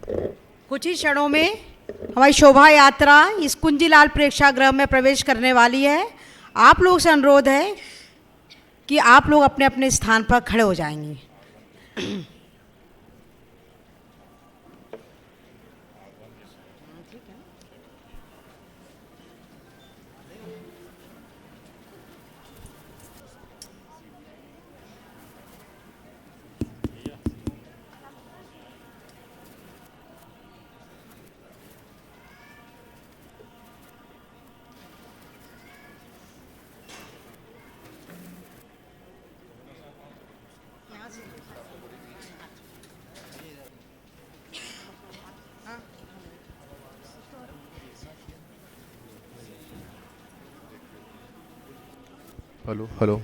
कुछ ही क्षणों में हमारी शोभा यात्रा इस कुंजीलाल प्रेक्षागृह में प्रवेश करने वाली है। आप लोगों से अनुरोध है कि आप लोग अपने अपने स्थान पर खड़े हो जाएंगे। Hello hello.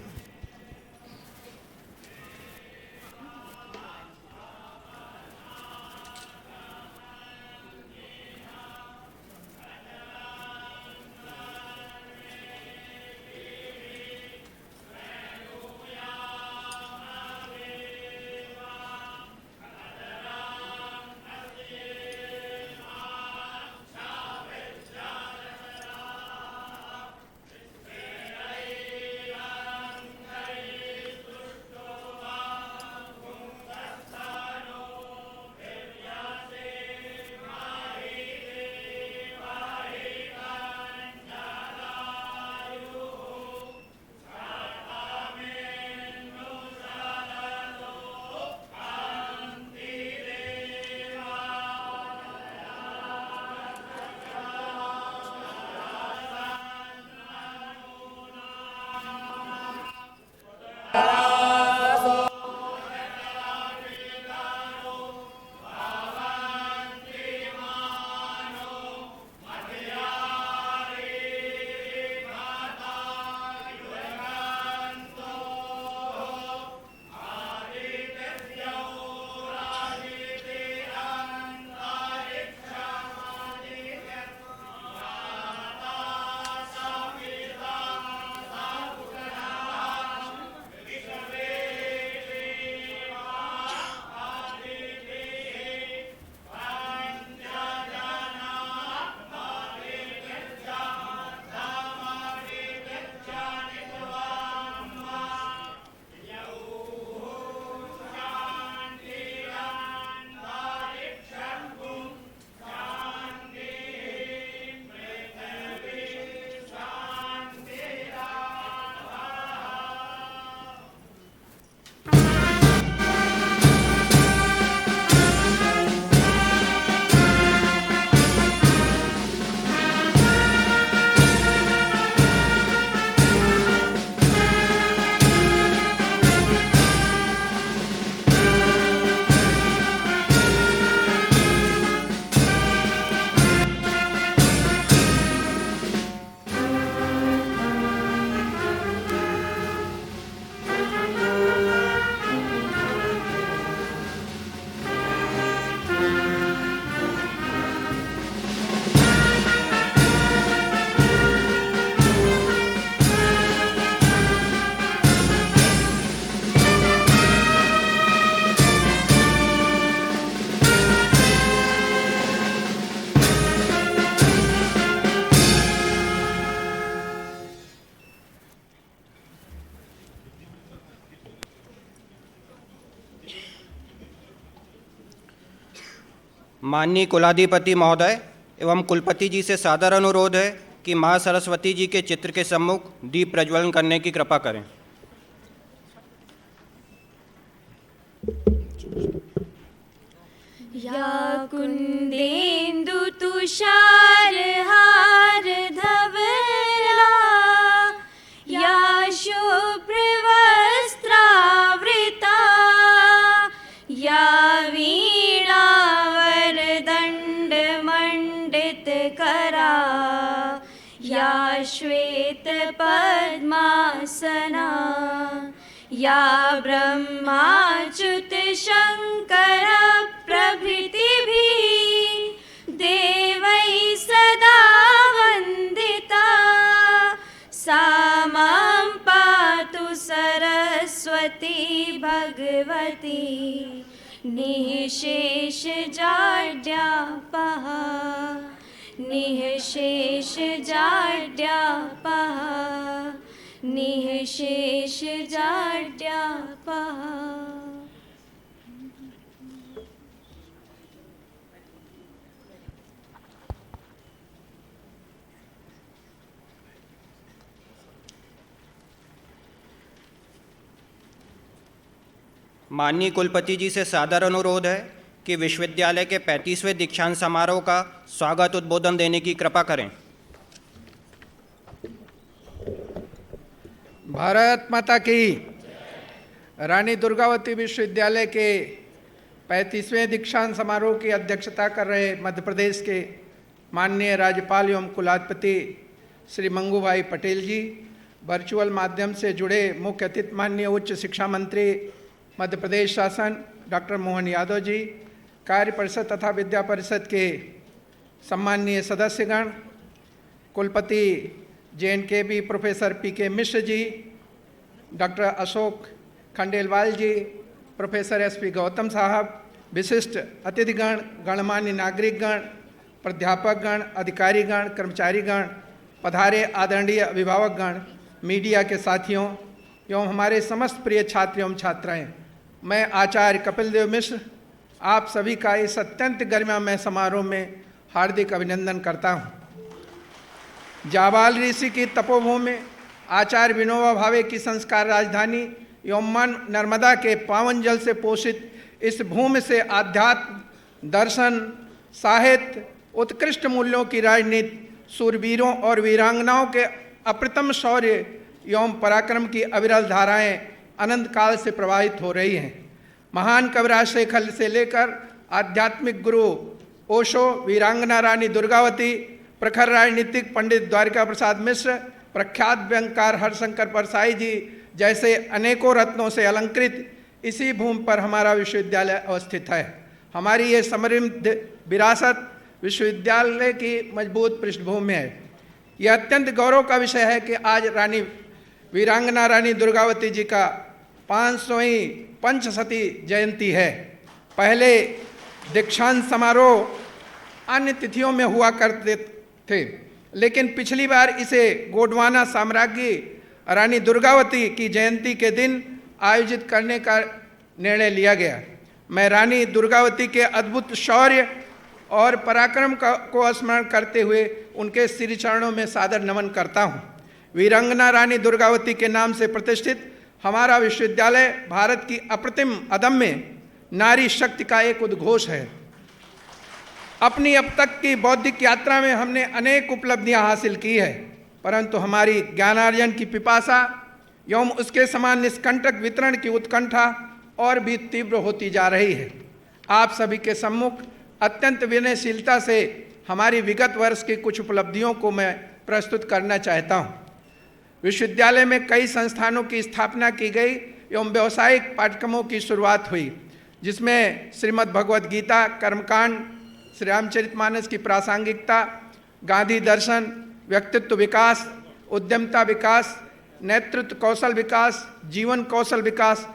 माननीय कुलाधिपति महोदय एवं कुलपति जी से सादर अनुरोध है कि मां सरस्वती जी के चित्र के सम्मुख दीप प्रज्वलन करने की कृपा करें। या कुंदेन्दु तुषार हार धवला या शुभ्र वस्त्रावृता या वीणा वरदंड मंडित करा या श्वेत पद्मासना या ब्रह्माच्युत शंकर प्रभृतिभिः देवैः सदा वन्दिता सा मां पातु सरस्वती भगवती निःशेष जाड्यापः निःशेष जाड्यापः निःशेष जाड्यापः। माननीय कुलपति जी से सादर अनुरोध है कि विश्वविद्यालय के 35वें दीक्षांत समारोह का स्वागत उद्बोधन देने की कृपा करें। भारत माता की। रानी दुर्गावती विश्वविद्यालय के 35वें दीक्षांत समारोह की अध्यक्षता कर रहे मध्य प्रदेश के माननीय राज्यपाल एवं कुलाधिपति श्री मंगू भाई पटेल जी, वर्चुअल माध्यम से जुड़े मुख्य अतिथि माननीय उच्च शिक्षा मंत्री मध्य प्रदेश शासन डॉक्टर मोहन यादव जी, कार्य परिषद तथा विद्या परिषद के सम्माननीय सदस्यगण, कुलपति JNKB professor PK Mishra ji, doctor Ashok Khandelwal जी, प्रोफेसर SP गौतम साहब, विशिष्ट अतिथिगण, गणमान्य नागरिकगण, प्राध्यापकगण, अधिकारीगण, कर्मचारीगण, पधारे आदरणीय अभिभावकगण, मीडिया के साथियों एवं हमारे समस्त प्रिय छात्र एवं छात्राएं, मैं आचार्य कपिल देव मिश्र आप सभी का इस अत्यंत गरिमामय समारोह में हार्दिक अभिनंदन करता हूँ। जाबाल ऋषि की तपोभूमि, आचार्य विनोबा भावे की संस्कार राजधानी एवं मन नर्मदा के पावन जल से पोषित इस भूमि से आध्यात्म, दर्शन, साहित्य, उत्कृष्ट मूल्यों की राजनीति, सूरवीरों और वीरांगनाओं के अप्रतिम शौर्य एवं पराक्रम की अविरल धाराएं अनंत काल से प्रवाहित हो रही हैं। महान कविराज शेखर से लेकर आध्यात्मिक गुरु ओशो, वीरांगना रानी दुर्गावती, प्रखर राजनीतिक पंडित द्वारिका प्रसाद मिश्र, प्रख्यात व्यंगकार हरशंकर परसाई जी जैसे अनेकों रत्नों से अलंकृत इसी भूमि पर हमारा विश्वविद्यालय अवस्थित है। हमारी ये समृद्ध विरासत विश्वविद्यालय की मजबूत पृष्ठभूमि है। यह अत्यंत गौरव का विषय है कि आज वीरांगना रानी दुर्गावती जी का 500वीं पंचशती जयंती है। पहले दीक्षांत समारोह अन्य तिथियों में हुआ करते थे, लेकिन पिछली बार इसे गोंडवाना साम्राज्ञी रानी दुर्गावती की जयंती के दिन आयोजित करने का निर्णय लिया गया। मैं रानी दुर्गावती के अद्भुत शौर्य और पराक्रम को स्मरण करते हुए उनके श्री चरणों में सादर नमन करता हूँ। वीरांगना रानी दुर्गावती के नाम से प्रतिष्ठित हमारा विश्वविद्यालय भारत की अप्रतिम अदम्य नारी शक्ति का एक उद्घोष है। अपनी अब तक की बौद्धिक यात्रा में हमने अनेक उपलब्धियां हासिल की है, परंतु हमारी ज्ञानार्जन की पिपासा एवं उसके समान निष्कंटक वितरण की उत्कंठा और भी तीव्र होती जा रही है। आप सभी के सम्मुख अत्यंत विनयशीलता से हमारी विगत वर्ष की कुछ उपलब्धियों को मैं प्रस्तुत करना चाहता हूँ। विश्वविद्यालय में कई संस्थानों की स्थापना की गई एवं व्यावसायिक पाठ्यक्रमों की शुरुआत हुई, जिसमें श्रीमद् भगवद गीता, कर्मकांड, श्री रामचरितमानस की प्रासंगिकता, गांधी दर्शन, व्यक्तित्व विकास, उद्यमता विकास, नेतृत्व कौशल विकास, जीवन कौशल विकास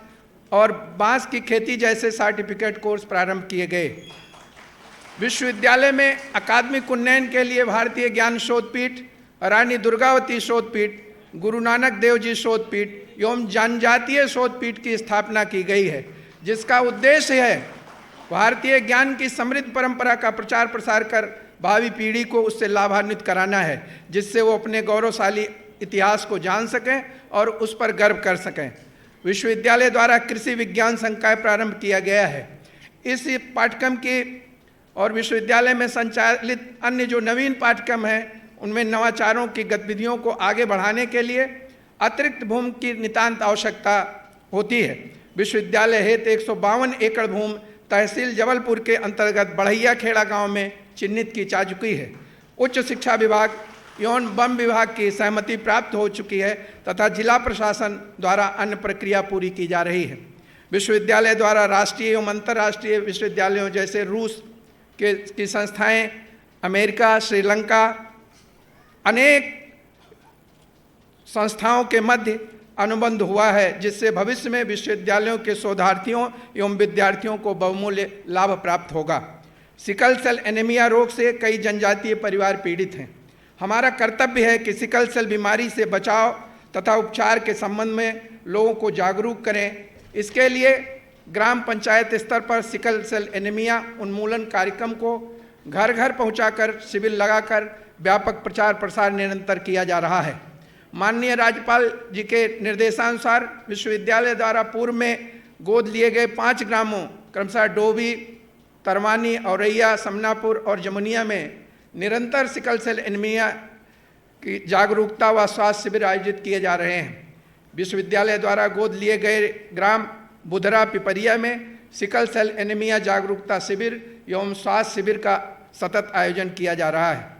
और बांस की खेती जैसे सर्टिफिकेट कोर्स प्रारंभ किए गए। विश्वविद्यालय में अकादमिक उन्नयन के लिए भारतीय ज्ञान शोधपीठ, रानी दुर्गावती शोधपीठ, गुरु नानक देव जी शोधपीठ एवं जनजातीय शोधपीठ की स्थापना की गई है, जिसका उद्देश्य है भारतीय ज्ञान की समृद्ध परंपरा का प्रचार प्रसार कर भावी पीढ़ी को उससे लाभान्वित कराना है, जिससे वो अपने गौरवशाली इतिहास को जान सकें और उस पर गर्व कर सकें। विश्वविद्यालय द्वारा कृषि विज्ञान संकाय प्रारंभ किया गया है। इस पाठ्यक्रम की और विश्वविद्यालय में संचालित अन्य जो नवीन पाठ्यक्रम हैं, उनमें नवाचारों की गतिविधियों को आगे बढ़ाने के लिए अतिरिक्त भूमि की नितांत आवश्यकता होती है। विश्वविद्यालय हेतु 152 एकड़ भूमि तहसील जबलपुर के अंतर्गत बढ़ैया खेड़ा गांव में चिन्हित की जा चुकी है। उच्च शिक्षा विभाग एवं वन विभाग की सहमति प्राप्त हो चुकी है तथा जिला प्रशासन द्वारा अन्य प्रक्रिया पूरी की जा रही है। विश्वविद्यालय द्वारा राष्ट्रीय एवं अंतर्राष्ट्रीय विश्वविद्यालयों जैसे रूस की संस्थाएं, अमेरिका, श्रीलंका, अनेक संस्थाओं के मध्य अनुबंध हुआ है, जिससे भविष्य में विश्वविद्यालयों के शोधार्थियों एवं विद्यार्थियों को बहुमूल्य लाभ प्राप्त होगा। सिकल सेल एनीमिया रोग से कई जनजातीय परिवार पीड़ित हैं। हमारा कर्तव्य है कि सिकल सेल बीमारी से बचाव तथा उपचार के संबंध में लोगों को जागरूक करें। इसके लिए ग्राम पंचायत स्तर पर सिकल सेल एनीमिया उन्मूलन कार्यक्रम को घर घर पहुंचाकर शिविर लगाकर व्यापक प्रचार प्रसार निरंतर किया जा रहा है। माननीय राज्यपाल जी के निर्देशानुसार विश्वविद्यालय द्वारा पूर्व में गोद लिए गए 5 ग्रामों क्रमशः डोभी, तरवानी, औरैया, समनापुर और जमुनिया में निरंतर सिकल सेल एनीमिया की जागरूकता व स्वास्थ्य शिविर आयोजित किए जा रहे हैं। विश्वविद्यालय द्वारा गोद लिए गए ग्राम बुधरा पिपरिया में सिकल सेल एनीमिया जागरूकता शिविर एवं स्वास्थ्य शिविर का सतत आयोजन किया जा रहा है।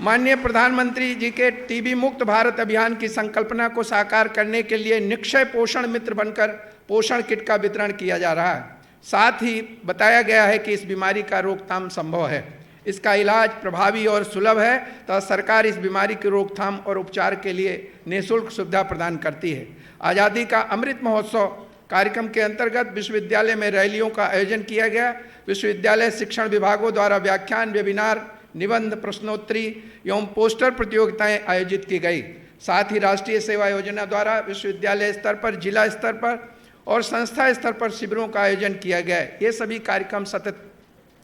माननीय प्रधानमंत्री जी के टीबी मुक्त भारत अभियान की संकल्पना को साकार करने के लिए निक्षय पोषण मित्र बनकर पोषण किट का वितरण किया जा रहा है। साथ ही बताया गया है कि इस बीमारी का रोकथाम संभव है, इसका इलाज प्रभावी और सुलभ है तथा सरकार इस बीमारी की रोकथाम और उपचार के लिए निःशुल्क सुविधा प्रदान करती है। आज़ादी का अमृत महोत्सव कार्यक्रम के अंतर्गत विश्वविद्यालय में रैलियों का आयोजन किया गया। विश्वविद्यालय शिक्षण विभागों द्वारा व्याख्यान, वेबिनार, निबंध, प्रश्नोत्तरी एवं पोस्टर प्रतियोगिताएं आयोजित की गई। साथ ही राष्ट्रीय सेवा योजना द्वारा विश्वविद्यालय स्तर पर, जिला स्तर पर और संस्था स्तर पर शिविरों का आयोजन किया गया है। ये सभी कार्यक्रम सतत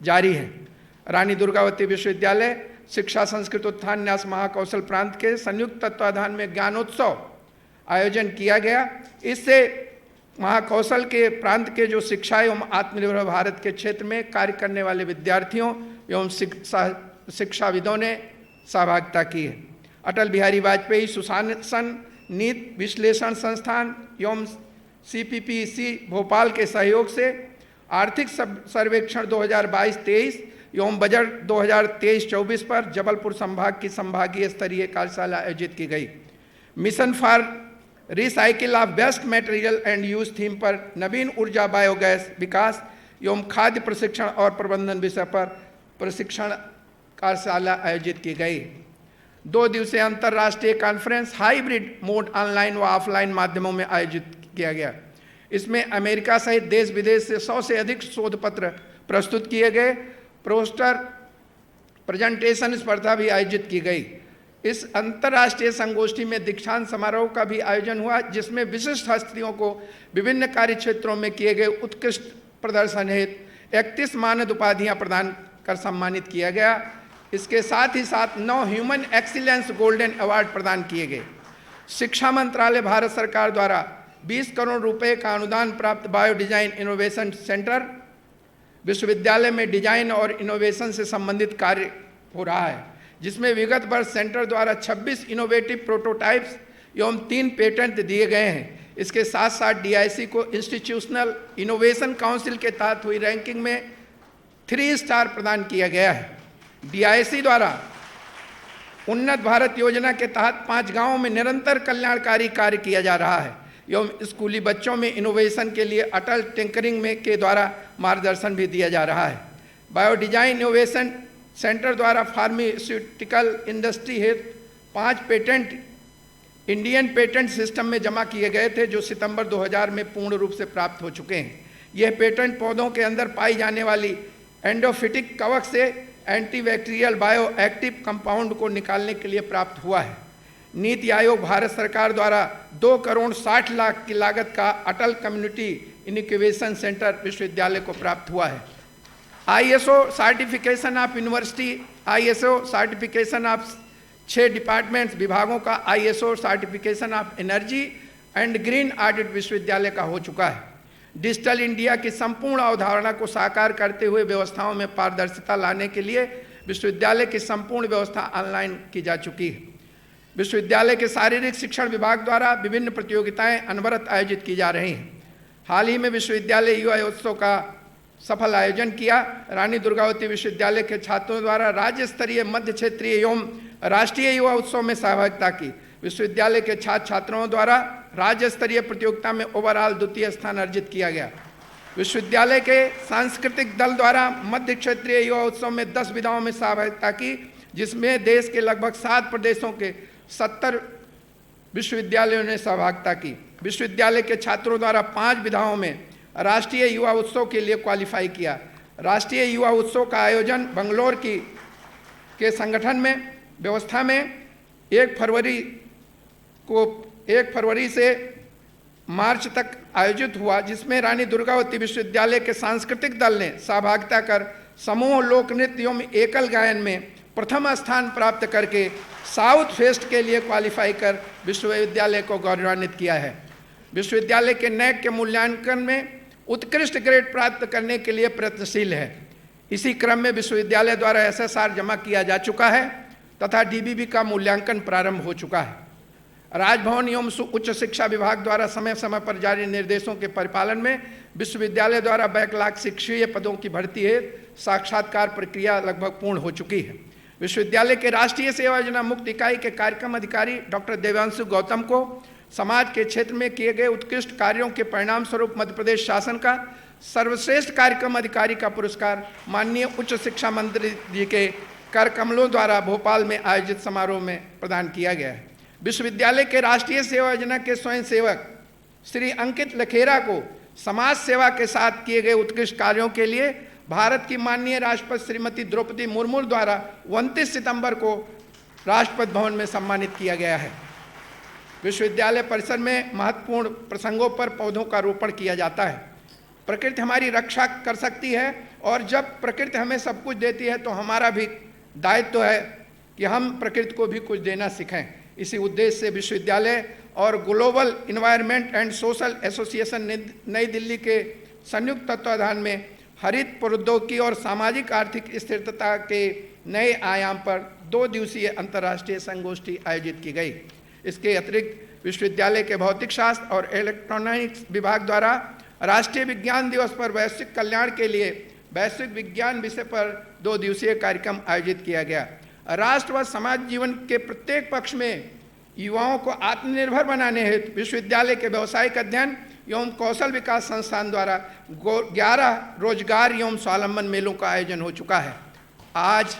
जारी हैं। रानी दुर्गावती विश्वविद्यालय शिक्षा संस्कृत उत्थान न्यास महाकौशल प्रांत के संयुक्त तत्वाधान में ज्ञानोत्सव आयोजन किया गया। इससे महाकौशल के प्रांत के जो शिक्षा एवं आत्मनिर्भर भारत के क्षेत्र में कार्य करने वाले विद्यार्थियों एवं शिक्षाविदों ने सहभागिता की है। अटल बिहारी वाजपेयी सुशासन नीति विश्लेषण संस्थान एवं CPPC भोपाल के सहयोग से आर्थिक सर्वेक्षण 2022-23 एवं बजट 2023-24 पर जबलपुर संभाग की संभागीय स्तरीय कार्यशाला आयोजित की गई। Mission for recycle of waste material and use theme पर नवीन ऊर्जा बायोगैस विकास एवं खाद्य प्रशिक्षण और प्रबंधन विषय पर प्रशिक्षण कार्यशाला आयोजित की गई। 2 दिवसीय अंतर्राष्ट्रीय कॉन्फ्रेंस हाइब्रिड मोड ऑनलाइन व ऑफलाइन माध्यमों में आयोजित किया गया। इसमें अमेरिका सहित देश विदेश से 100 से अधिक शोध पत्र प्रस्तुत किए गए। पोस्टर प्रेजेंटेशन स्पर्धा भी आयोजित की गई। इस अंतर्राष्ट्रीय संगोष्ठी में दीक्षांत समारोह का भी आयोजन हुआ, जिसमें विशिष्ट हस्तियों को विभिन्न कार्य क्षेत्रों में किए गए उत्कृष्ट प्रदर्शन हेतु 31 मानद उपाधियां प्रदान कर सम्मानित किया गया। इसके साथ ही साथ 9 ह्यूमन एक्सीलेंस गोल्डन अवार्ड प्रदान किए गए। शिक्षा मंत्रालय भारत सरकार द्वारा 20 करोड़ रुपए का अनुदान प्राप्त बायो डिजाइन इनोवेशन सेंटर विश्वविद्यालय में डिजाइन और इनोवेशन से संबंधित कार्य हो रहा है, जिसमें विगत वर्ष सेंटर द्वारा 26 इनोवेटिव प्रोटोटाइप्स एवं 3 पेटेंट दिए गए हैं। इसके साथ साथ DIC को इंस्टीट्यूशनल इनोवेशन काउंसिल के तहत हुई रैंकिंग में 3 स्टार प्रदान किया गया है। DIC द्वारा उन्नत भारत योजना के तहत 5 गांवों में निरंतर कल्याणकारी कार्य किया जा रहा है एवं स्कूली बच्चों में इनोवेशन के लिए अटल टिंकरिंग में के द्वारा मार्गदर्शन भी दिया जा रहा है। बायो डिजाइन इनोवेशन सेंटर द्वारा फार्मास्यूटिकल इंडस्ट्री हेतु 5 पेटेंट इंडियन पेटेंट सिस्टम में जमा किए गए थे, जो सितंबर 2000 में पूर्ण रूप से प्राप्त हो चुके हैं। यह पेटेंट पौधों के अंदर पाई जाने वाली एंडोफिटिक कवक से एंटीबैक्टीरियल बायो एक्टिव कंपाउंड को निकालने के लिए प्राप्त हुआ है। नीति आयोग भारत सरकार द्वारा 2 करोड़ 60 लाख की लागत का अटल कम्युनिटी इनक्यूबेशन सेंटर विश्वविद्यालय को प्राप्त हुआ है। ISO certification of university, ISO certification of 6 departments विभागों का ISO certification of energy and green audit विश्वविद्यालय का हो चुका है। डिजिटल इंडिया की संपूर्ण अवधारणा को साकार करते हुए व्यवस्थाओं में पारदर्शिता लाने के लिए विश्वविद्यालय की संपूर्ण व्यवस्था ऑनलाइन की जा चुकी है। विश्वविद्यालय के शारीरिक शिक्षण विभाग द्वारा विभिन्न प्रतियोगिताएं अनवरत आयोजित की जा रही हैं। हाल ही में विश्वविद्यालय युवा उत्सव का सफल आयोजन किया। रानी दुर्गावती विश्वविद्यालय के छात्रों द्वारा राज्य स्तरीय, मध्य क्षेत्रीय एवं राष्ट्रीय युवा उत्सव में सहभागिता की। विश्वविद्यालय के छात्र छात्राओं द्वारा राज्य स्तरीय प्रतियोगिता में ओवरऑल 2य स्थान अर्जित किया गया। विश्वविद्यालय के सांस्कृतिक दल द्वारा मध्य क्षेत्रीय युवा उत्सव में 10 विधाओं में सहभागिता की, जिसमें देश के लगभग 7 प्रदेशों के 70 विश्वविद्यालयों ने सहभागिता की। विश्वविद्यालय के छात्रों द्वारा 5 विधाओं में राष्ट्रीय युवा उत्सव के लिए क्वालिफाई किया। राष्ट्रीय युवा उत्सव का आयोजन बंगलोर के संगठन में व्यवस्था में 1 फरवरी से मार्च तक आयोजित हुआ, जिसमें रानी दुर्गावती विश्वविद्यालय के सांस्कृतिक दल ने सहभागिता कर समूह लोक नृत्य एवं एकल गायन में प्रथम स्थान प्राप्त करके साउथ फेस्ट के लिए क्वालिफाई कर विश्वविद्यालय को गौरवान्वित किया है। विश्वविद्यालय के नैक के मूल्यांकन में उत्कृष्ट ग्रेड प्राप्त करने के लिए प्रयत्नशील है। इसी क्रम में विश्वविद्यालय द्वारा SSR जमा किया जा चुका है तथा DBB का मूल्यांकन प्रारंभ हो चुका है। राजभवन एवं उच्च शिक्षा विभाग द्वारा समय समय पर जारी निर्देशों के परिपालन में विश्वविद्यालय द्वारा बैकलॉग शिक्षकीय पदों की भर्ती हेतु साक्षात्कार प्रक्रिया लगभग पूर्ण हो चुकी है। विश्वविद्यालय के राष्ट्रीय सेवा योजना मुक्त इकाई के कार्यक्रम अधिकारी डॉक्टर देवांशु गौतम को समाज के क्षेत्र में किए गए उत्कृष्ट कार्यों के परिणाम स्वरूप मध्य प्रदेश शासन का सर्वश्रेष्ठ कार्यक्रम अधिकारी का पुरस्कार माननीय उच्च शिक्षा मंत्री जी के कर कमलों द्वारा भोपाल में आयोजित समारोह में प्रदान किया गया है। विश्वविद्यालय के राष्ट्रीय सेवा योजना के स्वयं सेवक श्री अंकित लखेरा को समाज सेवा के साथ किए गए उत्कृष्ट कार्यों के लिए भारत की माननीय राष्ट्रपति श्रीमती द्रौपदी मुर्मू द्वारा 29 सितंबर को राष्ट्रपति भवन में सम्मानित किया गया है। विश्वविद्यालय परिसर में महत्वपूर्ण प्रसंगों पर पौधों का रोपण किया जाता है। प्रकृति हमारी रक्षा कर सकती है और जब प्रकृति हमें सब कुछ देती है तो हमारा भी दायित्व है कि हम प्रकृति को भी कुछ देना सीखें। इसी उद्देश्य से विश्वविद्यालय और global environment and social association नई दिल्ली के संयुक्त तत्वाधान में हरित प्रौद्योगिकी और सामाजिक आर्थिक स्थिरता के नए आयाम पर 2 दिवसीय अंतर्राष्ट्रीय संगोष्ठी आयोजित की गई। इसके अतिरिक्त विश्वविद्यालय के भौतिक शास्त्र और इलेक्ट्रॉनिक्स विभाग द्वारा राष्ट्रीय विज्ञान दिवस पर वैश्विक कल्याण के लिए वैश्विक विज्ञान विषय पर 2 दिवसीय कार्यक्रम आयोजित किया गया। राष्ट्र व समाज जीवन के प्रत्येक पक्ष में युवाओं को आत्मनिर्भर बनाने हेतु विश्वविद्यालय के व्यावसायिक अध्ययन एवं कौशल विकास संस्थान द्वारा 11 रोजगार एवं स्वावलंबन मेलों का आयोजन हो चुका है। आज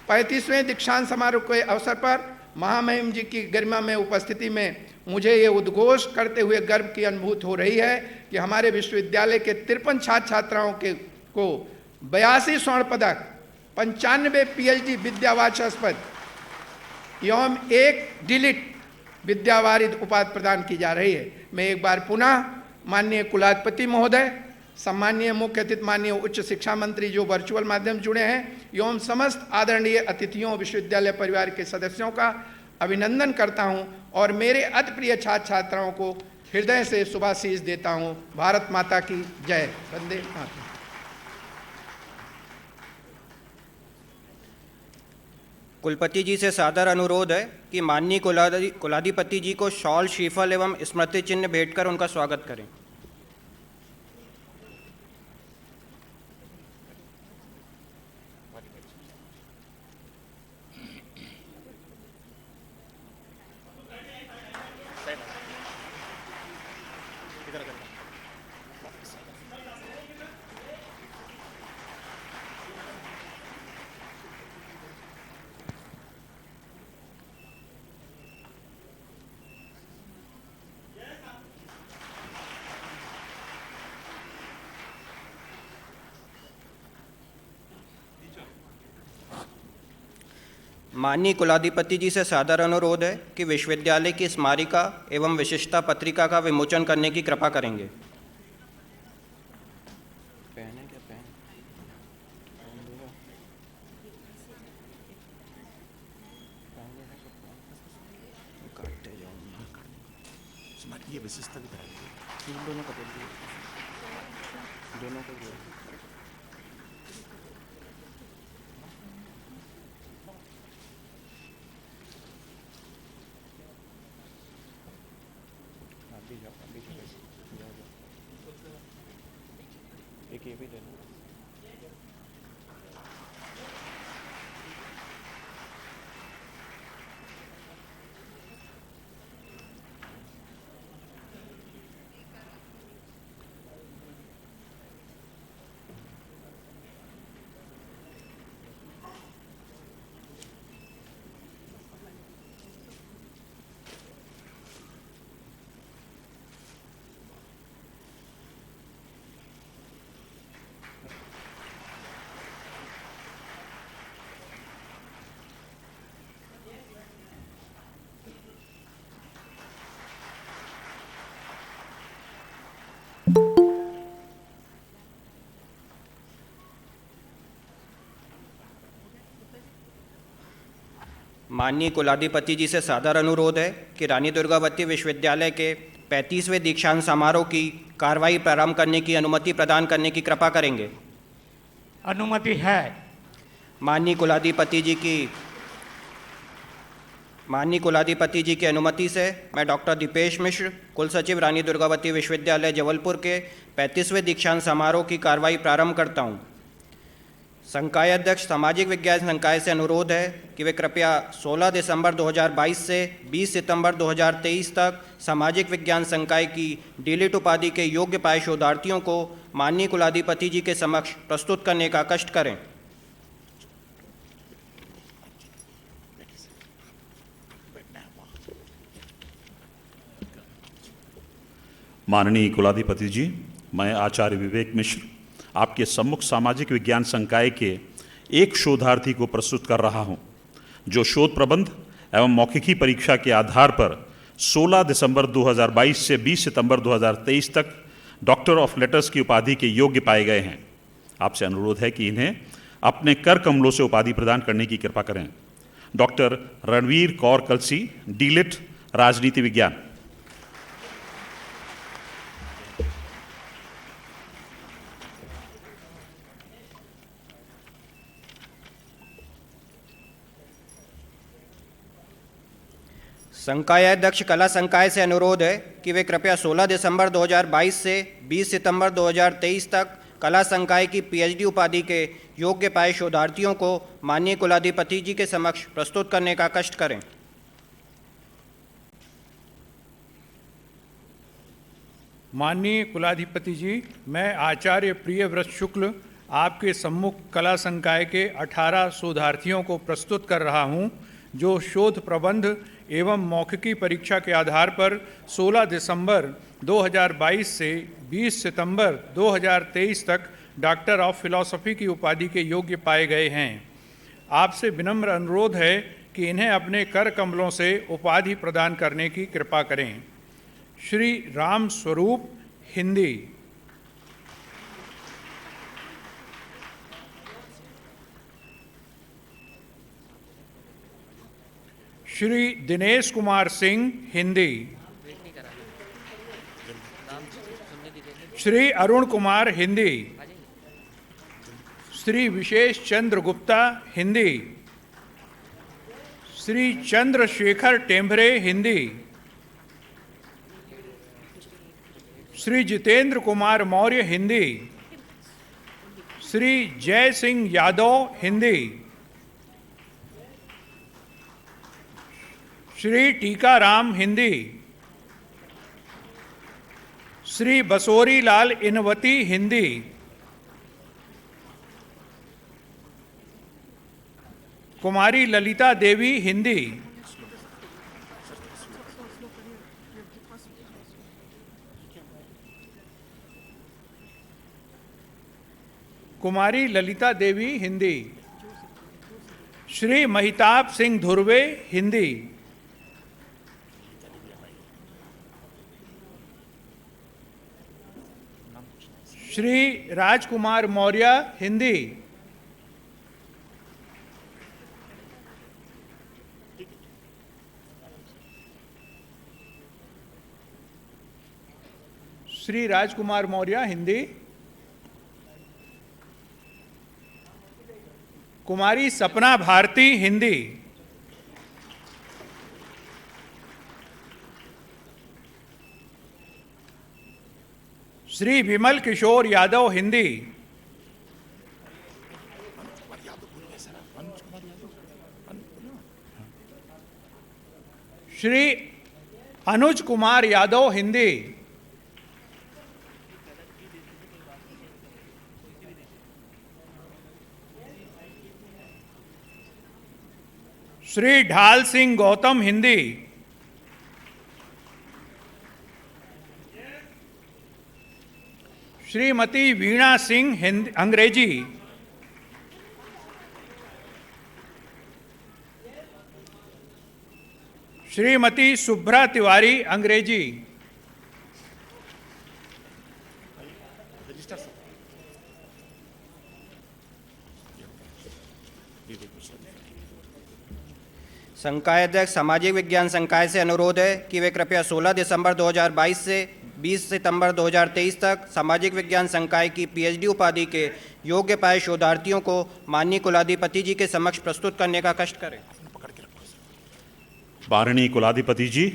35वें दीक्षांत समारोह के अवसर पर महामहिम जी की गरिमा में उपस्थिति में मुझे ये उद्घोष करते हुए गर्व की अनुभूति हो रही है कि हमारे विश्वविद्यालय के 53 छात्र छात्राओं को 82 स्वर्ण पदक, 95 PhD विद्यावाचस्पद एवं 1 डिलिट विद्यावारिध उपाधि प्रदान की जा रही है। मैं एक बार पुनः माननीय कुलाधिपति महोदय, सम्माननीय मुख्य अतिथि माननीय उच्च शिक्षा मंत्री जो वर्चुअल माध्यम जुड़े हैं एवं समस्त आदरणीय अतिथियों विश्वविद्यालय परिवार के सदस्यों का अभिनंदन करता हूं और मेरे अति प्रिय छात्र छात्राओं को हृदय से शुभाशीष देता हूं। भारत माता की जय। वंदे मातरम। कुलपति जी से सादर अनुरोध है कि माननीय कुलाधिपति जी को शॉल, श्रीफल एवं स्मृति चिन्ह भेंट कर उनका स्वागत करें। माननीय कुलाधिपति जी से सादर अनुरोध है कि विश्वविद्यालय की स्मारिका एवं विशिष्टता पत्रिका का विमोचन करने की कृपा करेंगे। ये विशिष्टता दोनों का दोनों को एक ये भी दे दो। माननीय कुलाधिपति जी से सादर अनुरोध है कि रानी दुर्गावती विश्वविद्यालय के 35वें दीक्षांत समारोह की कार्रवाई प्रारंभ करने की अनुमति प्रदान करने की कृपा करेंगे। अनुमति है। माननीय कुलाधिपति जी की अनुमति से मैं डॉक्टर दीपेश मिश्र, कुल सचिव रानी दुर्गावती विश्वविद्यालय जबलपुर के 35वें दीक्षांत समारोह की कार्रवाई प्रारंभ करता हूं। संकाय अध्यक्ष सामाजिक विज्ञान संकाय से अनुरोध है कि वे कृपया 16 दिसंबर 2022 से 20 सितंबर 2023 तक सामाजिक विज्ञान संकाय की डीलिट उपाधि के योग्य पाए शोधार्थियों को माननीय कुलाधिपति जी के समक्ष प्रस्तुत करने का कष्ट करें। माननीय कुलाधिपति जी, मैं आचार्य विवेक मिश्र आपके सम्मुख सामाजिक विज्ञान संकाय के एक शोधार्थी को प्रस्तुत कर रहा हूं, जो शोध प्रबंध एवं मौखिकी परीक्षा के आधार पर 16 दिसंबर 2022 से 20 सितंबर 2023 तक डॉक्टर ऑफ लेटर्स की उपाधि के योग्य पाए गए हैं। आपसे अनुरोध है कि इन्हें अपने कर कमलों से उपाधि प्रदान करने की कृपा करें। डॉक्टर रणवीर कौर कलसी, डीलिट, राजनीति विज्ञान। संकाय अध्यक्ष कला संकाय से अनुरोध है कि वे कृपया 16 दिसंबर 2022 से 20 सितंबर 2023 तक कला संकाय की पीएचडी उपाधि के योग्य पाए शोधार्थियों को माननीय कुलाधिपति जी के समक्ष प्रस्तुत करने का कष्ट करें। माननीय कुलाधिपति जी, मैं आचार्य प्रियव्रत शुक्ल आपके सम्मुख कला संकाय के 18 शोधार्थियों को प्रस्तुत कर रहा हूं, जो शोध प्रबंध एवं मौखिकी परीक्षा के आधार पर 16 दिसंबर 2022 से 20 सितंबर 2023 तक डॉक्टर ऑफ फिलॉसफी की उपाधि के योग्य पाए गए हैं। आपसे विनम्र अनुरोध है कि इन्हें अपने कर कमलों से उपाधि प्रदान करने की कृपा करें। श्री राम स्वरूप, हिंदी। श्री दिनेश कुमार सिंह, हिंदी। श्री अरुण कुमार, हिंदी। श्री विशेष चंद्र गुप्ता, हिंदी। श्री चंद्रशेखर टेम्भरे, हिंदी। श्री जितेंद्र कुमार मौर्य, हिंदी। श्री जय सिंह यादव, हिंदी। श्री टीकाराम, हिंदी। श्री बसोरी लाल इनवती, हिंदी। कुमारी ललिता देवी, हिंदी। कुमारी ललिता देवी, हिंदी। श्री महिताब सिंह धुर्वे, हिंदी। श्री राजकुमार मौर्य, हिंदी। श्री राजकुमार मौर्य, हिंदी। कुमारी सपना भारती, हिंदी। श्री विमल किशोर यादव, हिंदी। श्री अनुज कुमार यादव, हिंदी। श्री ढाल सिंह गौतम, हिंदी। श्रीमती वीणा सिंह, हिंदी अंग्रेजी। श्रीमती शुभ्रा तिवारी, अंग्रेजी। संकाय अध्यक्ष सामाजिक विज्ञान संकाय से अनुरोध है कि वे कृपया 16 दिसंबर 2022 से 20 सितंबर 2023 तक सामाजिक विज्ञान संकाय की पीएचडी उपाधि के योग्य पाए शोधार्थियों को माननीय कुलाधिपति जी के समक्ष प्रस्तुत करने का कष्ट करें। माननीय कुलाधिपति जी,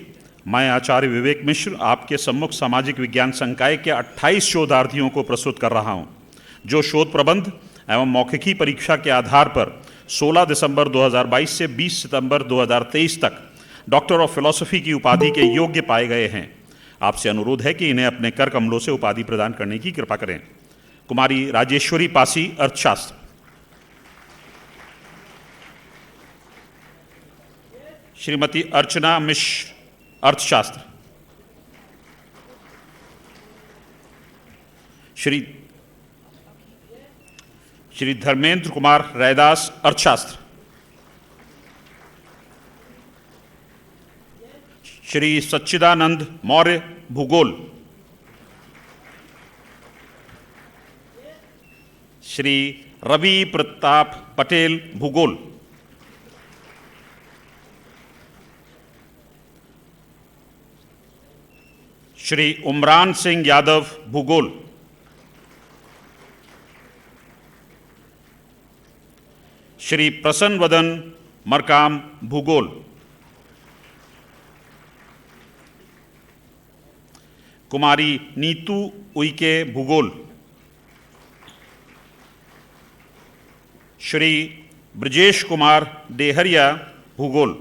मैं आचार्य विवेक मिश्र आपके सम्मुख सामाजिक विज्ञान संकाय के 28 शोधार्थियों को प्रस्तुत कर रहा हूं, जो शोध प्रबंध एवं मौखिकी परीक्षा के आधार पर 16 दिसंबर 2022 से 20 सितंबर 2023 तक डॉक्टर ऑफ फिलॉसफी की उपाधि के योग्य पाए गए हैं। आपसे अनुरोध है कि इन्हें अपने कर कमलों से उपाधि प्रदान करने की कृपा करें। कुमारी राजेश्वरी पासी, अर्थशास्त्र। श्रीमती अर्चना मिश्र, अर्थशास्त्र। श्री धर्मेंद्र कुमार रैदास, अर्थशास्त्र। श्री सच्चिदानंद मौर्य, भूगोल। श्री रवि प्रताप पटेल, भूगोल। श्री उमरान सिंह यादव, भूगोल। श्री प्रसन्न वदन मरकाम, भूगोल। कुमारी नीतू उइके, भूगोल। श्री ब्रजेश कुमार डेहरिया, भूगोल।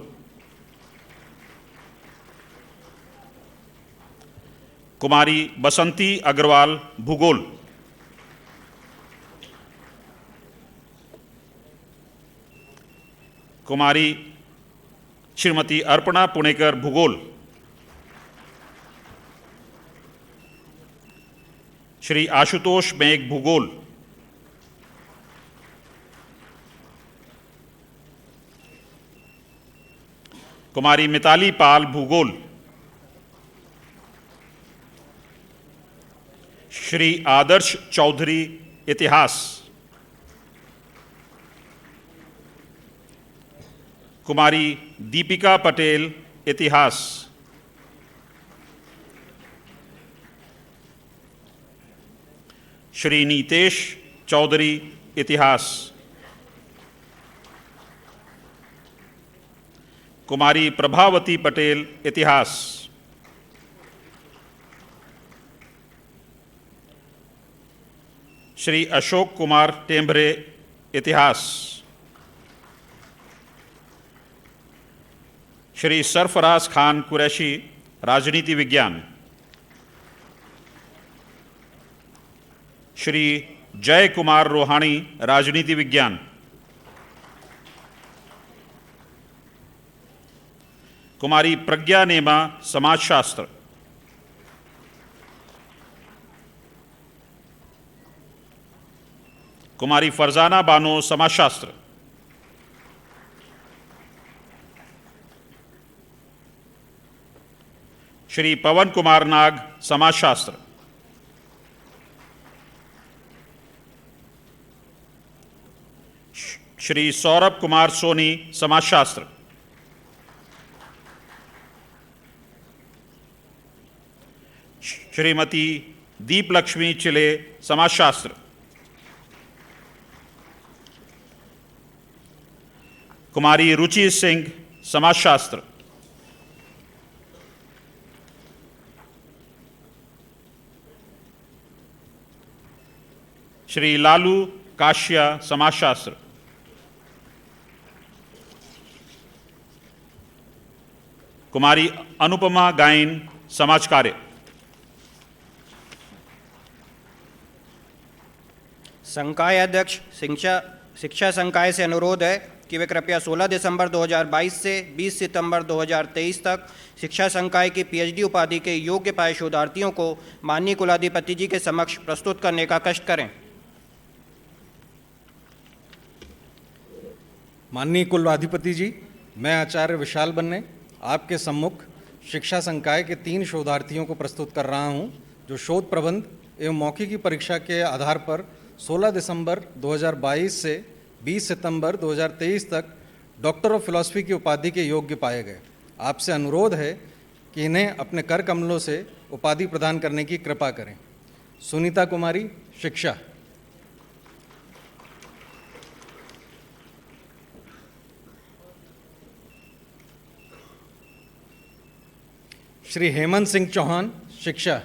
कुमारी बसंती अग्रवाल, भूगोल। कुमारी श्रीमती अर्पणा पुणेकर, भूगोल। श्री आशुतोष मेघ, भूगोल। कुमारी मिताली पाल, भूगोल। श्री आदर्श चौधरी, इतिहास। कुमारी दीपिका पटेल, इतिहास। श्री नीतेश चौधरी, इतिहास। कुमारी प्रभावती पटेल, इतिहास। श्री अशोक कुमार टेम्भरे, इतिहास। श्री सरफराज खान कुरैशी, राजनीति विज्ञान। श्री जय कुमार रोहाणी, राजनीति विज्ञान। कुमारी प्रज्ञा नेमा, समाजशास्त्र। कुमारी फरजाना बानो, समाजशास्त्र। श्री पवन कुमार नाग, समाजशास्त्र। श्री सौरभ कुमार सोनी, समाजशास्त्र। श्रीमती दीपलक्ष्मी चिले, समाजशास्त्र। कुमारी रुचि सिंह, समाजशास्त्र। श्री लालू काशिया, समाजशास्त्र। कुमारी अनुपमा गाइन, समाज कार्य। संकाय अध्यक्ष शिक्षा संकाय से अनुरोध है कि वे कृपया 16 दिसंबर 2022 से 20 सितंबर 2023 तक शिक्षा संकाय की पीएचडी उपाधि के योग्य पाए शोधार्थियों को माननीय कुलाधिपति जी के समक्ष प्रस्तुत करने का कष्ट करें। माननीय कुलाधिपति जी, मैं आचार्य विशाल बन्ने आपके सम्मुख शिक्षा संकाय के 3 शोधार्थियों को प्रस्तुत कर रहा हूं, जो शोध प्रबंध एवं मौखिकी परीक्षा के आधार पर 16 दिसंबर 2022 से 20 सितंबर 2023 तक डॉक्टर ऑफ फिलॉसफी की उपाधि के योग्य पाए गए। आपसे अनुरोध है कि इन्हें अपने कर कमलों से उपाधि प्रदान करने की कृपा करें। सुनीता कुमारी, शिक्षा। श्री हेमंत सिंह चौहान, शिक्षा।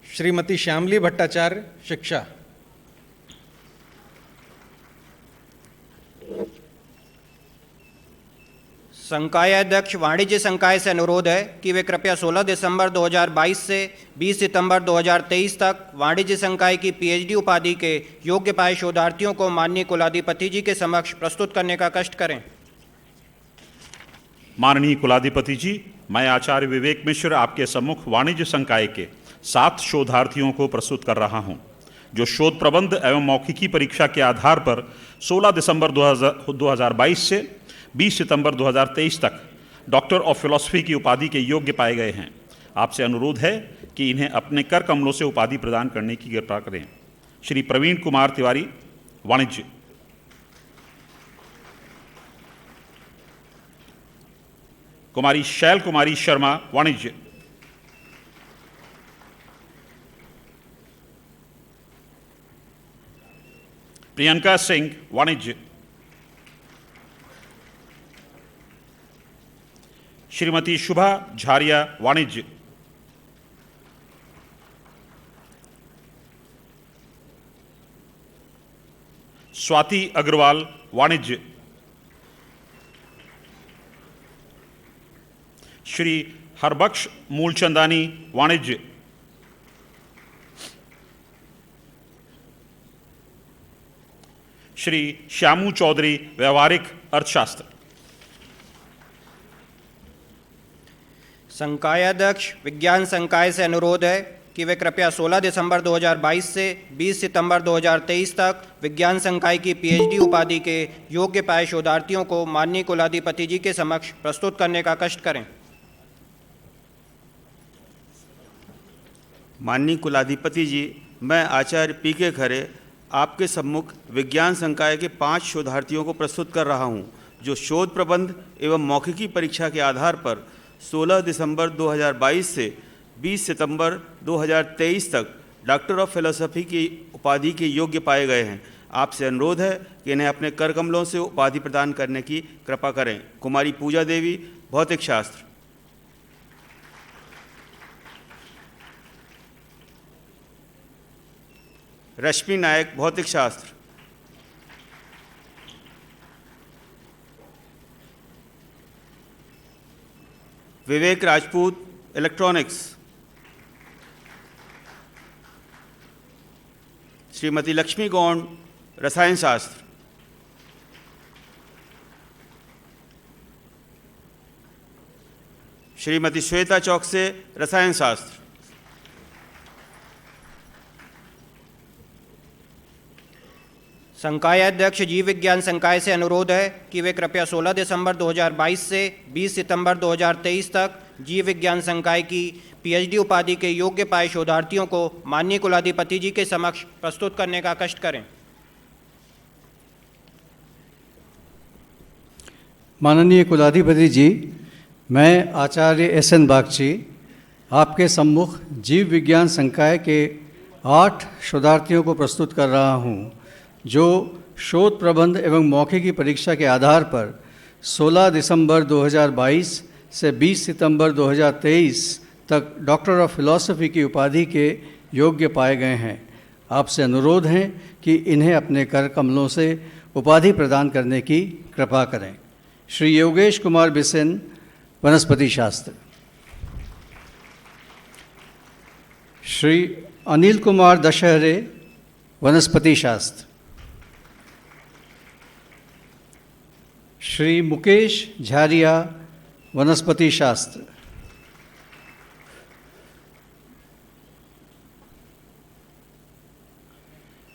श्रीमती श्यामली भट्टाचार्य, शिक्षा। संकाय अध्यक्ष वाणिज्य संकाय से अनुरोध है कि वे कृपया 16 दिसंबर 2022 से 20 सितंबर 2023 तक वाणिज्य संकाय की पीएचडी उपाधि के योग्य पाए शोधार्थियों को माननीय कुलाधिपति जी के समक्ष प्रस्तुत करने का कष्ट करें। माननीय कुलाधिपति जी, मैं आचार्य विवेक मिश्र आपके सम्मुख वाणिज्य संकाय के 7 शोधार्थियों को प्रस्तुत कर रहा हूं, जो शोध प्रबंध एवं मौखिकी परीक्षा के आधार पर 16 दिसंबर 2022 से 20 सितंबर 2023 तक डॉक्टर ऑफ फिलॉसफी की उपाधि के योग्य पाए गए हैं। आपसे अनुरोध है कि इन्हें अपने कर कमलों से उपाधि प्रदान करने की कृपा करें। श्री प्रवीण कुमार तिवारी, वाणिज्य। कुमारी शैल कुमारी शर्मा, वाणिज्य। प्रियंका सिंह, वाणिज्य। श्रीमती शुभा झारिया, वाणिज्य। स्वाति अग्रवाल, वाणिज्य। श्री हरबख्श मूलचंदानी, वाणिज्य। श्री श्यामू चौधरी, व्यवहारिक अर्थशास्त्र। संकाय अध्यक्ष विज्ञान संकाय से अनुरोध है कि वे कृपया 16 दिसंबर 2022 से 20 सितंबर 2023 तक विज्ञान संकाय की पीएचडी उपाधि के योग्य पाए शोधार्थियों को माननीय कुलाधिपति जी के समक्ष प्रस्तुत करने का कष्ट करें। माननीय कुलाधिपति जी, मैं आचार्य पी.के. खरे आपके सम्मुख विज्ञान संकाय के 5 शोधार्थियों को प्रस्तुत कर रहा हूं, जो शोध प्रबंध एवं मौखिकी परीक्षा के आधार पर 16 दिसंबर 2022 से 20 सितंबर 2023 तक डॉक्टर ऑफ फिलॉसफी की उपाधि के योग्य पाए गए हैं। आपसे अनुरोध है कि इन्हें अपने कर कमलों से उपाधि प्रदान करने की कृपा करें। कुमारी पूजा देवी, भौतिक शास्त्र। रश्मि नायक, भौतिक शास्त्र। विवेक राजपूत, इलेक्ट्रॉनिक्स। श्रीमती लक्ष्मी गौंड, रसायन शास्त्र। श्रीमती श्वेता चौकसे, रसायन शास्त्र। संकाय अध्यक्ष जीव विज्ञान संकाय से अनुरोध है कि वे कृपया 16 दिसंबर 2022 से 20 सितंबर 2023 तक जीव विज्ञान संकाय की पीएचडी उपाधि के योग्य पाए शोधार्थियों को माननीय कुलाधिपति जी के समक्ष प्रस्तुत करने का कष्ट करें। माननीय कुलाधिपति जी, मैं आचार्य एस.एन. बागची आपके सम्मुख जीव विज्ञान संकाय के 8 शोधार्थियों को प्रस्तुत कर रहा हूँ, जो शोध प्रबंध एवं मौखिकी परीक्षा के आधार पर 16 दिसंबर 2022 से 20 सितंबर 2023 तक डॉक्टर ऑफ फिलॉसफी की उपाधि के योग्य पाए गए हैं। आपसे अनुरोध है कि इन्हें अपने कर कमलों से उपाधि प्रदान करने की कृपा करें। श्री योगेश कुमार बिसेन, वनस्पति शास्त्र। श्री अनिल कुमार दशहरे, वनस्पति शास्त्र। श्री मुकेश झारिया, वनस्पति शास्त्र।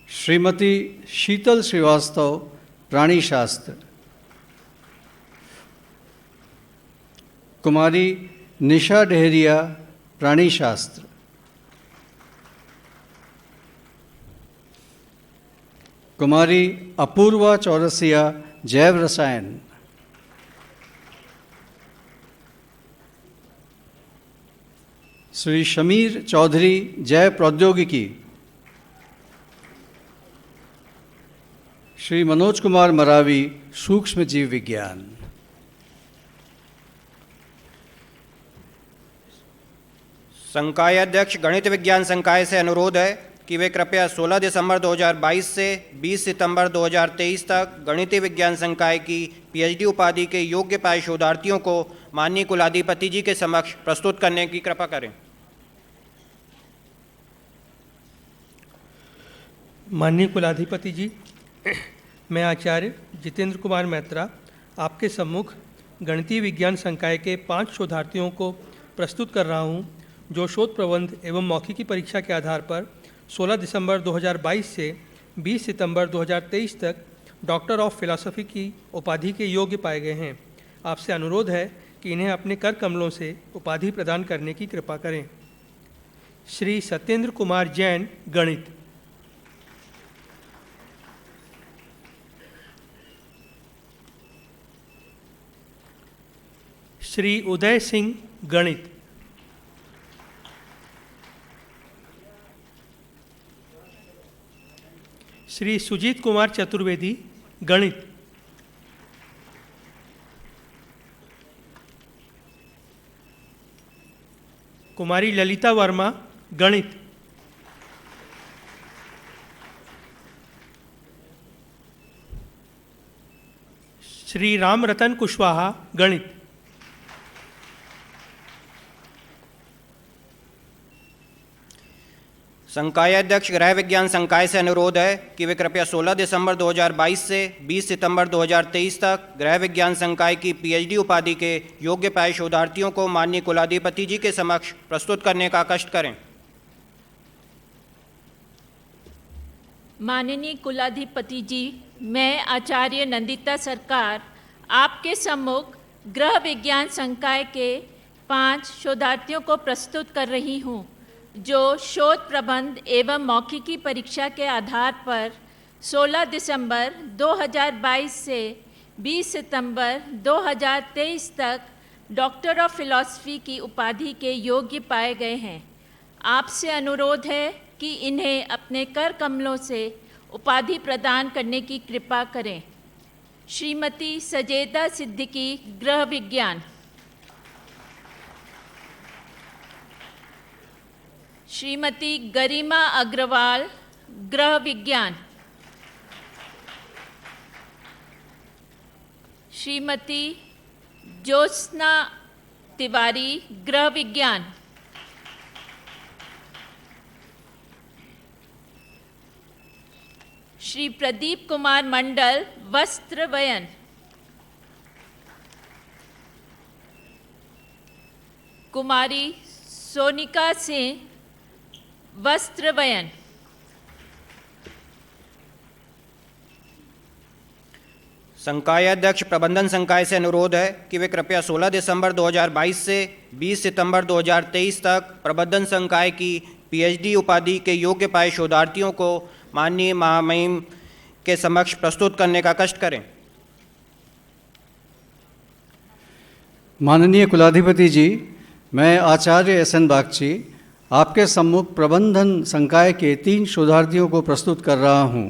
श्रीमती शीतल श्रीवास्तव, प्राणी शास्त्र। कुमारी निशा डेहरिया, प्राणी शास्त्र। कुमारी अपूर्वा चौरसिया, जैव रसायन। श्री शमीर चौधरी, जैव प्रौद्योगिकी। श्री मनोज कुमार मरावी, सूक्ष्म जीव विज्ञान। संकाय अध्यक्ष गणित विज्ञान संकाय से अनुरोध है कि वे कृपया 16 दिसंबर 2022 से 20 सितंबर 2023 तक गणितीय विज्ञान संकाय की पीएचडी उपाधि के योग्य पाए शोधार्थियों को माननीय कुलाधिपति जी के समक्ष प्रस्तुत करने की कृपा करें। माननीय कुलाधिपति जी, मैं आचार्य जितेंद्र कुमार मैत्रा आपके सम्मुख गणितीय विज्ञान संकाय के 5 शोधार्थियों को प्रस्तुत कर रहा हूं, जो शोध प्रबंध एवं मौखिकी परीक्षा के आधार पर 16 दिसंबर 2022 से 20 सितंबर 2023 तक डॉक्टर ऑफ फिलॉसफी की उपाधि के योग्य पाए गए हैं। आपसे अनुरोध है कि इन्हें अपने कर कमलों से उपाधि प्रदान करने की कृपा करें। श्री सत्येंद्र कुमार जैन, गणित। श्री उदय सिंह, गणित। श्री सुजीत कुमार चतुर्वेदी, गणित। कुमारी ललिता वर्मा, गणित। श्री राम रतन कुशवाहा, गणित। संकाय अध्यक्ष गृह विज्ञान संकाय से अनुरोध है कि वे कृपया 16 दिसंबर 2022 से 20 सितंबर 2023 तक गृह विज्ञान संकाय की पीएचडी उपाधि के योग्य पाए शोधार्थियों को माननीय कुलाधिपति जी के समक्ष प्रस्तुत करने का कष्ट करें। माननीय कुलाधिपति जी, मैं आचार्य नंदिता सरकार आपके सम्मुख गृह विज्ञान संकाय के 5 शोधार्थियों को प्रस्तुत कर रही हूँ, जो शोध प्रबंध एवं मौखिकी परीक्षा के आधार पर 16 दिसंबर 2022 से 20 सितंबर 2023 तक डॉक्टर ऑफ फिलॉसफी की उपाधि के योग्य पाए गए हैं। आपसे अनुरोध है कि इन्हें अपने कर कमलों से उपाधि प्रदान करने की कृपा करें। श्रीमती सजेदा सिद्दीकी, गृह विज्ञान। श्रीमती गरिमा अग्रवाल, गृह विज्ञान। श्रीमती ज्योत्सना तिवारी, गृह विज्ञान। श्री प्रदीप कुमार मंडल, वस्त्र वयन। कुमारी सोनिका सिंह, वस्त्र वयन। संकाय अध्यक्ष प्रबंधन संकाय से अनुरोध है कि वे कृपया 16 दिसंबर 2022 से 20 सितंबर 2023 तक प्रबंधन संकाय की पीएचडी उपाधि के योग्य पाए शोधार्थियों को माननीय महामहिम के समक्ष प्रस्तुत करने का कष्ट करें। माननीय कुलाधिपति जी, मैं आचार्य एस.एन. बागची आपके सम्मुख प्रबंधन संकाय के 3 शोधार्थियों को प्रस्तुत कर रहा हूं,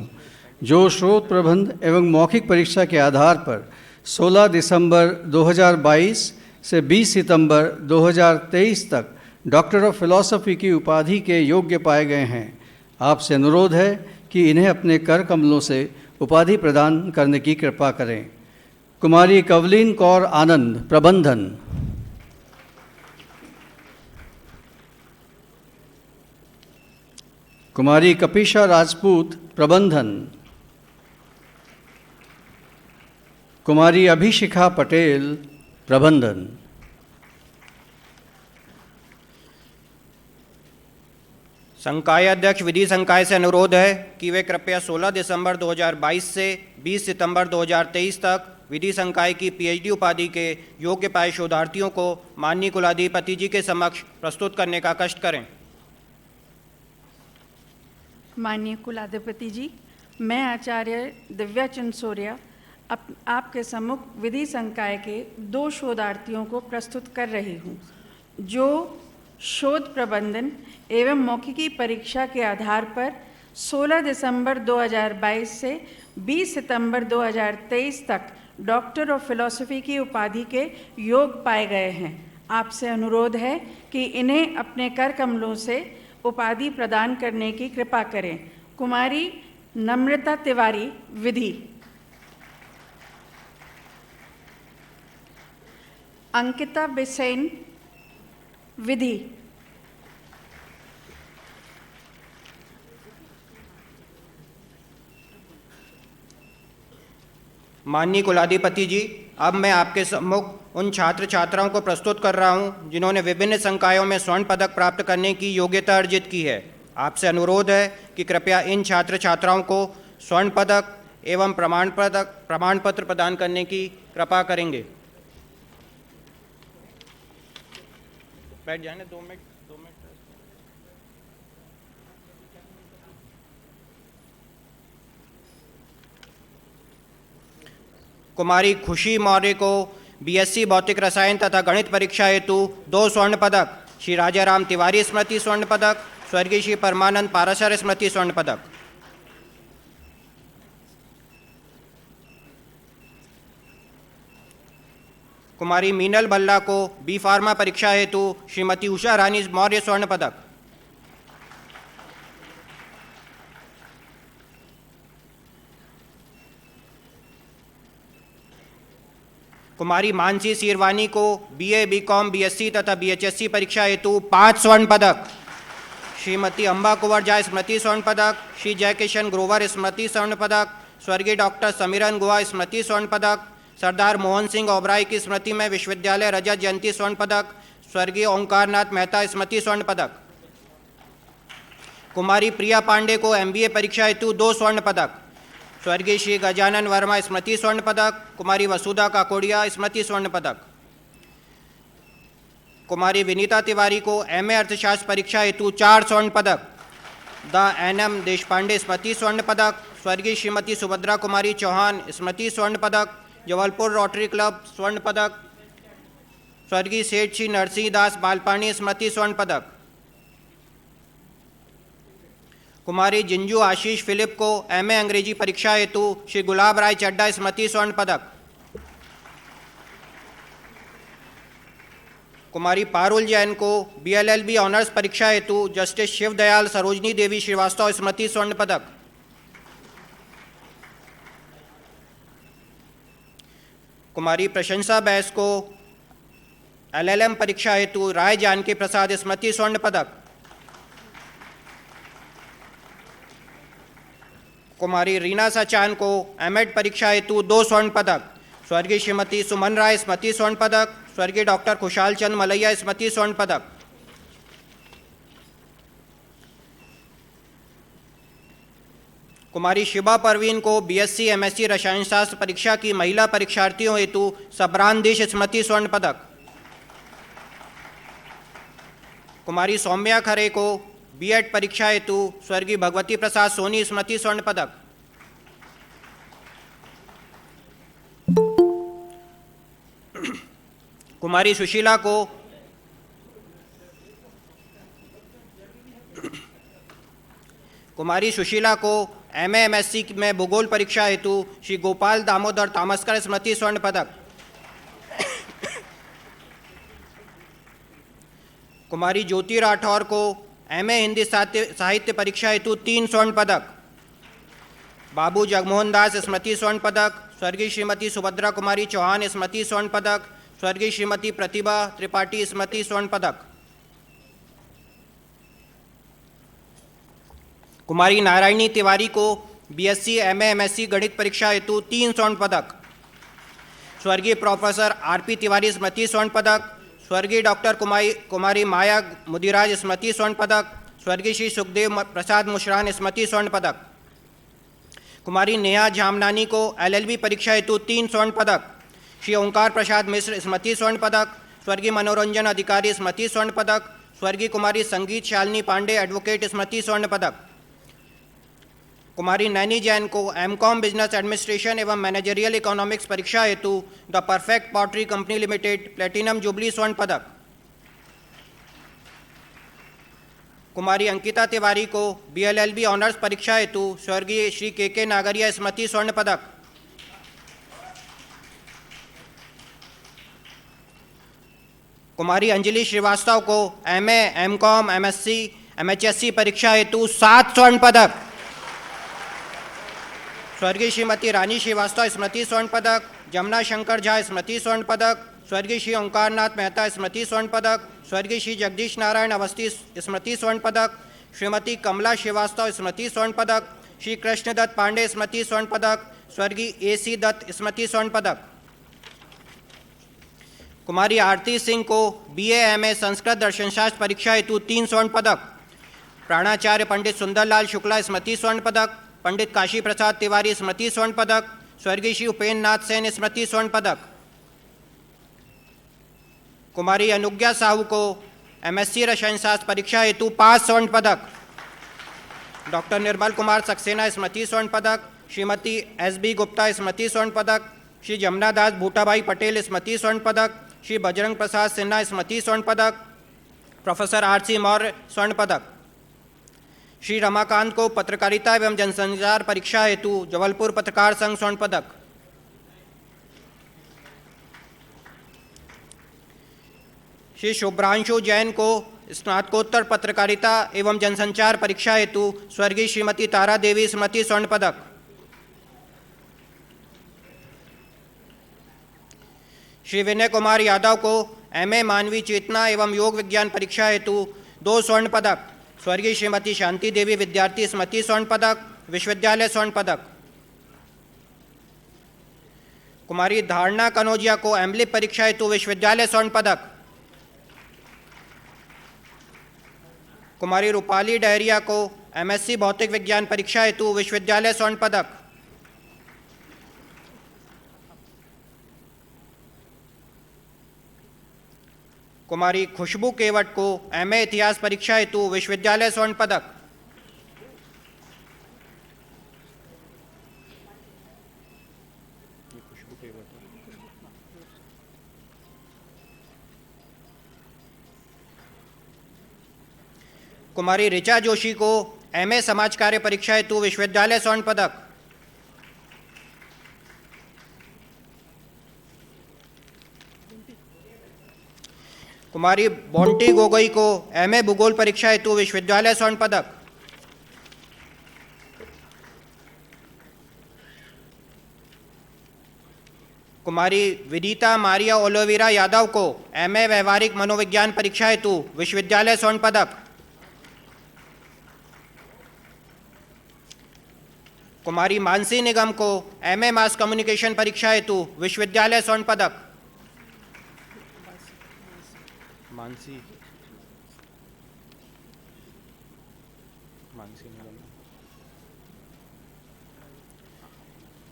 जो शोध प्रबंध एवं मौखिक परीक्षा के आधार पर 16 दिसंबर 2022 से 20 सितंबर 2023 तक डॉक्टर ऑफ फिलॉसफी की उपाधि के योग्य पाए गए हैं। आपसे अनुरोध है कि इन्हें अपने कर कमलों से उपाधि प्रदान करने की कृपा करें। कुमारी कवलीन कौर आनंद, प्रबंधन। कुमारी कपिशा राजपूत, प्रबंधन। कुमारी अभिशिखा पटेल, प्रबंधन। संकाय अध्यक्ष विधि संकाय से अनुरोध है कि वे कृपया 16 दिसंबर 2022 से 20 सितंबर 2023 तक विधि संकाय की पीएचडी उपाधि के योग्य पाए शोधार्थियों को माननीय कुलाधिपति जी के समक्ष प्रस्तुत करने का कष्ट करें। माननीय कुलाधिपति जी, मैं आचार्य दिव्या चंदसोरिया आपके सम्मुख विधि संकाय के 2 शोधार्थियों को प्रस्तुत कर रही हूँ, जो शोध प्रबंधन एवं मौखिकी परीक्षा के आधार पर 16 दिसंबर 2022 से 20 सितंबर 2023 तक डॉक्टर ऑफ फिलॉसफी की उपाधि के योग्य पाए गए हैं। आपसे अनुरोध है कि इन्हें अपने कर कमलों से उपाधि प्रदान करने की कृपा करें। कुमारी नम्रता तिवारी, विधि। अंकिता बिसेन, विधि। माननीय कुलाधिपति जी, अब मैं आपके सम्मुख उन छात्र छात्राओं को प्रस्तुत कर रहा हूं जिन्होंने विभिन्न संकायों में स्वर्ण पदक प्राप्त करने की योग्यता अर्जित की है। आपसे अनुरोध है कि कृपया इन छात्र छात्राओं को स्वर्ण पदक एवं प्रमाण पत्र प्रदान करने की कृपा करेंगे। बैठ जाने 2 मिनट। कुमारी खुशी मौर्य को बीएससी भौतिक रसायन तथा गणित परीक्षा हेतु 2 स्वर्ण पदक, श्री राजाराम तिवारी स्मृति स्वर्ण पदक, स्वर्गीय श्री परमानंद पाराशर स्मृति स्वर्ण पदक। कुमारी मीनल भल्ला को बी फार्मा परीक्षा हेतु श्रीमती उषा रानी मौर्य स्वर्ण पदक। कुमारी मानसी सीरवानी को बीए, बीकॉम, बीएससी तथा बीएचएससी परीक्षा हेतु 5 स्वर्ण पदक, श्रीमती अम्बा कुंवर झा स्मृति स्वर्ण पदक, श्री जयकिशन ग्रोवर स्मृति स्वर्ण पदक, स्वर्गीय डॉक्टर समीरन गुहा स्मृति स्वर्ण पदक, सरदार मोहन सिंह ओबराय की स्मृति में विश्वविद्यालय रजत जयंती स्वर्ण पदक, स्वर्गीय ओंकारनाथ मेहता स्मृति स्वर्ण पदक। कुमारी प्रिया पांडे को एमबीए परीक्षा हेतु 2 स्वर्ण पदक, स्वर्गीय श्री गजानन वर्मा स्मृति स्वर्ण पदक, कुमारी वसुधा काकोड़िया स्मृति स्वर्ण पदक। कुमारी विनीता तिवारी को एमए अर्थशास्त्र परीक्षा हेतु 4 स्वर्ण पदक, द एनएम देशपांडे स्मृति स्वर्ण पदक, स्वर्गीय श्रीमती सुभद्रा कुमारी चौहान स्मृति स्वर्ण पदक, जबलपुर रोटरी क्लब स्वर्ण पदक, स्वर्गीय सेठ श्री नरसिंह दास बालपाणी स्मृति स्वर्ण पदक। कुमारी जिंजू आशीष फिलिप को एमए अंग्रेजी परीक्षा हेतु श्री गुलाब राय चड्डा स्मृति स्वर्ण पदक। कुमारी पारुल जैन को बीएलएलबी ऑनर्स परीक्षा हेतु जस्टिस शिवदयाल सरोजनी देवी श्रीवास्तव स्मृति स्वर्ण पदक। कुमारी प्रशंसा बैस को एलएलएम परीक्षा हेतु राय जानकी प्रसाद स्मृति स्वर्ण पदक। कुमारी रीना सचान को एमएड परीक्षा हेतु 2 स्वर्ण पदक, स्वर्गीय श्रीमती सुमन राय स्मृति स्वर्ण पदक, स्वर्गीय डॉक्टर खुशाल चंद मलैया स्मृति स्वर्ण पदक। कुमारी शिबा परवीन को बीएससी एमएससी रसायन शास्त्र परीक्षा की महिला परीक्षार्थियों हेतु सबरानदेश स्मृति स्वर्ण पदक। कुमारी सौम्या खरे को बीएड परीक्षा हेतु स्वर्गीय भगवती प्रसाद सोनी स्मृति स्वर्ण पदक। कुमारी सुशीला को एमए एमएससी में भूगोल परीक्षा हेतु श्री गोपाल दामोदर तामस्कर स्मृति स्वर्ण पदक। कुमारी ज्योति राठौर को एमए हिंदी साहित्य परीक्षा हेतु 3 स्वर्ण पदक, बाबू जगमोहन दास स्मृति स्वर्ण पदक, स्वर्गीय श्रीमती सुभद्रा कुमारी चौहान स्मृति स्वर्ण पदक, स्वर्गीय श्रीमती प्रतिभा त्रिपाठी स्मृति स्वर्ण पदक। कुमारी नारायणी तिवारी को बीएससी एमए एमएससी गणित परीक्षा हेतु 3 स्वर्ण पदक, स्वर्गीय प्रोफेसर आरपी तिवारी स्मृति स्वर्ण पदक, स्वर्गीय डॉक्टर कुमारी माया मुदिराज स्मृति स्वर्ण पदक, स्वर्गीय श्री सुखदेव प्रसाद मुशरान स्मृति स्वर्ण पदक। कुमारी नेहा झामनानी को एलएलबी परीक्षा हेतु 3 स्वर्ण पदक, श्री ओंकार प्रसाद मिश्र स्मृति स्वर्ण पदक, स्वर्गीय मनोरंजन अधिकारी स्मृति स्वर्ण पदक, स्वर्गीय कुमारी संगीत शालिनी पांडे एडवोकेट स्मृति स्वर्ण पदक। कुमारी नैनी जैन को एमकॉम बिजनेस एडमिनिस्ट्रेशन एवं मैनेजरियल इकोनॉमिक्स परीक्षा हेतु the perfect pottery company limited platinum jubilee स्वर्ण पदक। कुमारी अंकिता तिवारी को बीएलएलबी ऑनर्स परीक्षा हेतु स्वर्गीय श्री के नागरिया स्मृति स्वर्ण पदक। कुमारी अंजलि श्रीवास्तव को एमए, एमकॉम, एमएससी, एमएचएससी परीक्षा हेतु 7 स्वर्ण पदक। स्वर्गीय श्रीमती रानी श्रीवास्तव स्मृति स्वर्ण पदक, जमुना शंकर झा स्मृति स्वर्ण पदक, स्वर्गीय श्री ओंकारनाथ मेहता स्मृति स्वर्ण पदक, स्वर्गीय श्री जगदीश नारायण अवस्थी स्मृति स्वर्ण पदक, श्रीमती कमला श्रीवास्तव स्मृति स्वर्ण पदक, श्री कृष्णदत्त पांडे स्मृति स्वर्ण पदक, स्वर्गीय AC दत्त स्मृति स्वर्ण पदक। कुमारी आरती सिंह को BA MA संस्कृत दर्शन शास्त्र परीक्षा हेतु 3 स्वर्ण पदक। प्राणाचार्य पंडित सुंदरलाल शुक्ला स्मृति स्वर्ण पदक, पंडित काशी प्रसाद तिवारी स्मृति स्वर्ण पदक, स्वर्गीय श्री उपेन्द्र नाथ सेन स्मृति स्वर्ण पदक। कुमारी अनुज्ञा साहू को MSc रसायन शास्त्र परीक्षा हेतु 5 स्वर्ण पदक। डॉक्टर निर्मल कुमार सक्सेना स्मृति स्वर्ण पदक, श्रीमती SB गुप्ता स्मृति स्वर्ण पदक, श्री जमुना दास भूटाभाई पटेल स्मृति स्वर्ण पदक, श्री बजरंग प्रसाद सिन्हा स्मृति स्वर्ण पदक, प्रोफेसर RC मौर्य स्वर्ण पदक। श्री रमाकांत को पत्रकारिता एवं जनसंचार परीक्षा हेतु जबलपुर पत्रकार संघ स्वर्ण पदक। श्री शुभ्रांशु जैन को स्नातकोत्तर पत्रकारिता एवं जनसंचार परीक्षा हेतु स्वर्गीय श्रीमती तारा देवी स्मृति स्वर्ण पदक। श्री विनय कुमार यादव को MA मानवीय चेतना एवं योग विज्ञान परीक्षा हेतु 2 स्वर्ण पदक, स्वर्गीय श्रीमती शांति देवी विद्यार्थी स्मृति स्वर्ण पदक, विश्वविद्यालय स्वर्ण पदक। कुमारी धारणा कनौजिया को एमलिप परीक्षा हेतु विश्वविद्यालय स्वर्ण पदक। कुमारी रूपाली डहरिया को MSc भौतिक विज्ञान परीक्षा हेतु विश्वविद्यालय स्वर्ण पदक। कुमारी खुशबू केवट को MA इतिहास परीक्षा हेतु विश्वविद्यालय स्वर्ण पदक। कुमारी ऋचा जोशी को MA समाज कार्य परीक्षा हेतु विश्वविद्यालय स्वर्ण पदक। कुमारी बॉन्टी गोगोई को MA भूगोल परीक्षा हेतु विश्वविद्यालय स्वर्ण पदक। कुमारी विदिता मारिया ओलोवेरा यादव को MA व्यवहारिक मनोविज्ञान परीक्षा हेतु विश्वविद्यालय स्वर्ण पदक। कुमारी मानसी निगम को MA मास कम्युनिकेशन परीक्षा हेतु विश्वविद्यालय स्वर्ण पदक। मानसी निगम।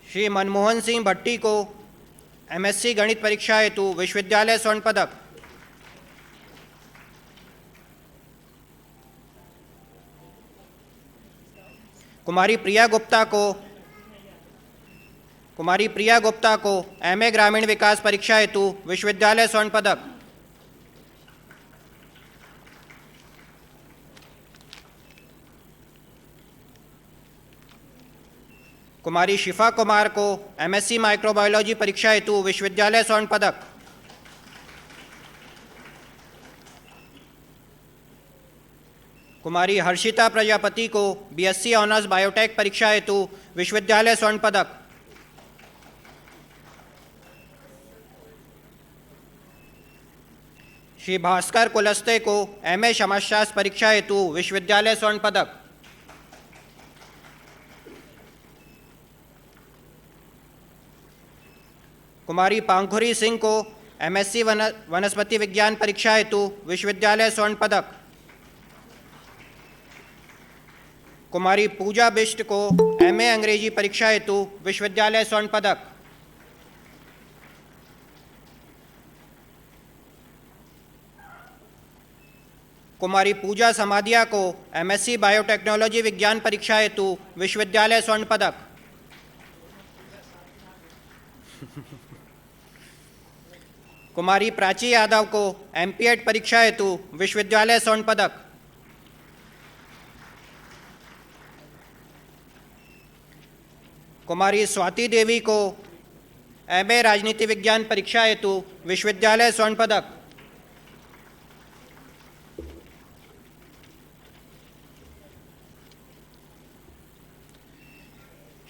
श्री मनमोहन सिंह भट्टी को MSc गणित परीक्षा हेतु विश्वविद्यालय स्वर्ण पदक। कुमारी प्रिया गुप्ता को MA ग्रामीण विकास परीक्षा हेतु विश्वविद्यालय स्वर्ण पदक। कुमारी शिफा कुमार को MSc माइक्रोबायोलॉजी परीक्षा हेतु विश्वविद्यालय स्वर्ण पदक। कुमारी हर्षिता प्रजापति को BSc ऑनर्स बायोटेक परीक्षा हेतु विश्वविद्यालय स्वर्ण पदक। श्री भास्कर कुलस्ते को MA समाजशास्त्र परीक्षा हेतु विश्वविद्यालय स्वर्ण पदक। कुमारी पांखुरी सिंह को MSc वनस्पति विज्ञान परीक्षा हेतु विश्वविद्यालय स्वर्ण पदक। कुमारी पूजा बिष्ट को MA अंग्रेजी परीक्षा हेतु विश्वविद्यालय स्वर्ण पदक। कुमारी पूजा समाधिया को एमएससी बायोटेक्नोलॉजी विज्ञान परीक्षा हेतु विश्वविद्यालय स्वर्ण पदक। कुमारी प्राची यादव को एमपीएड परीक्षा हेतु विश्वविद्यालय स्वर्ण पदक। कुमारी स्वाति देवी को एमए राजनीति विज्ञान परीक्षा हेतु विश्वविद्यालय स्वर्ण पदक।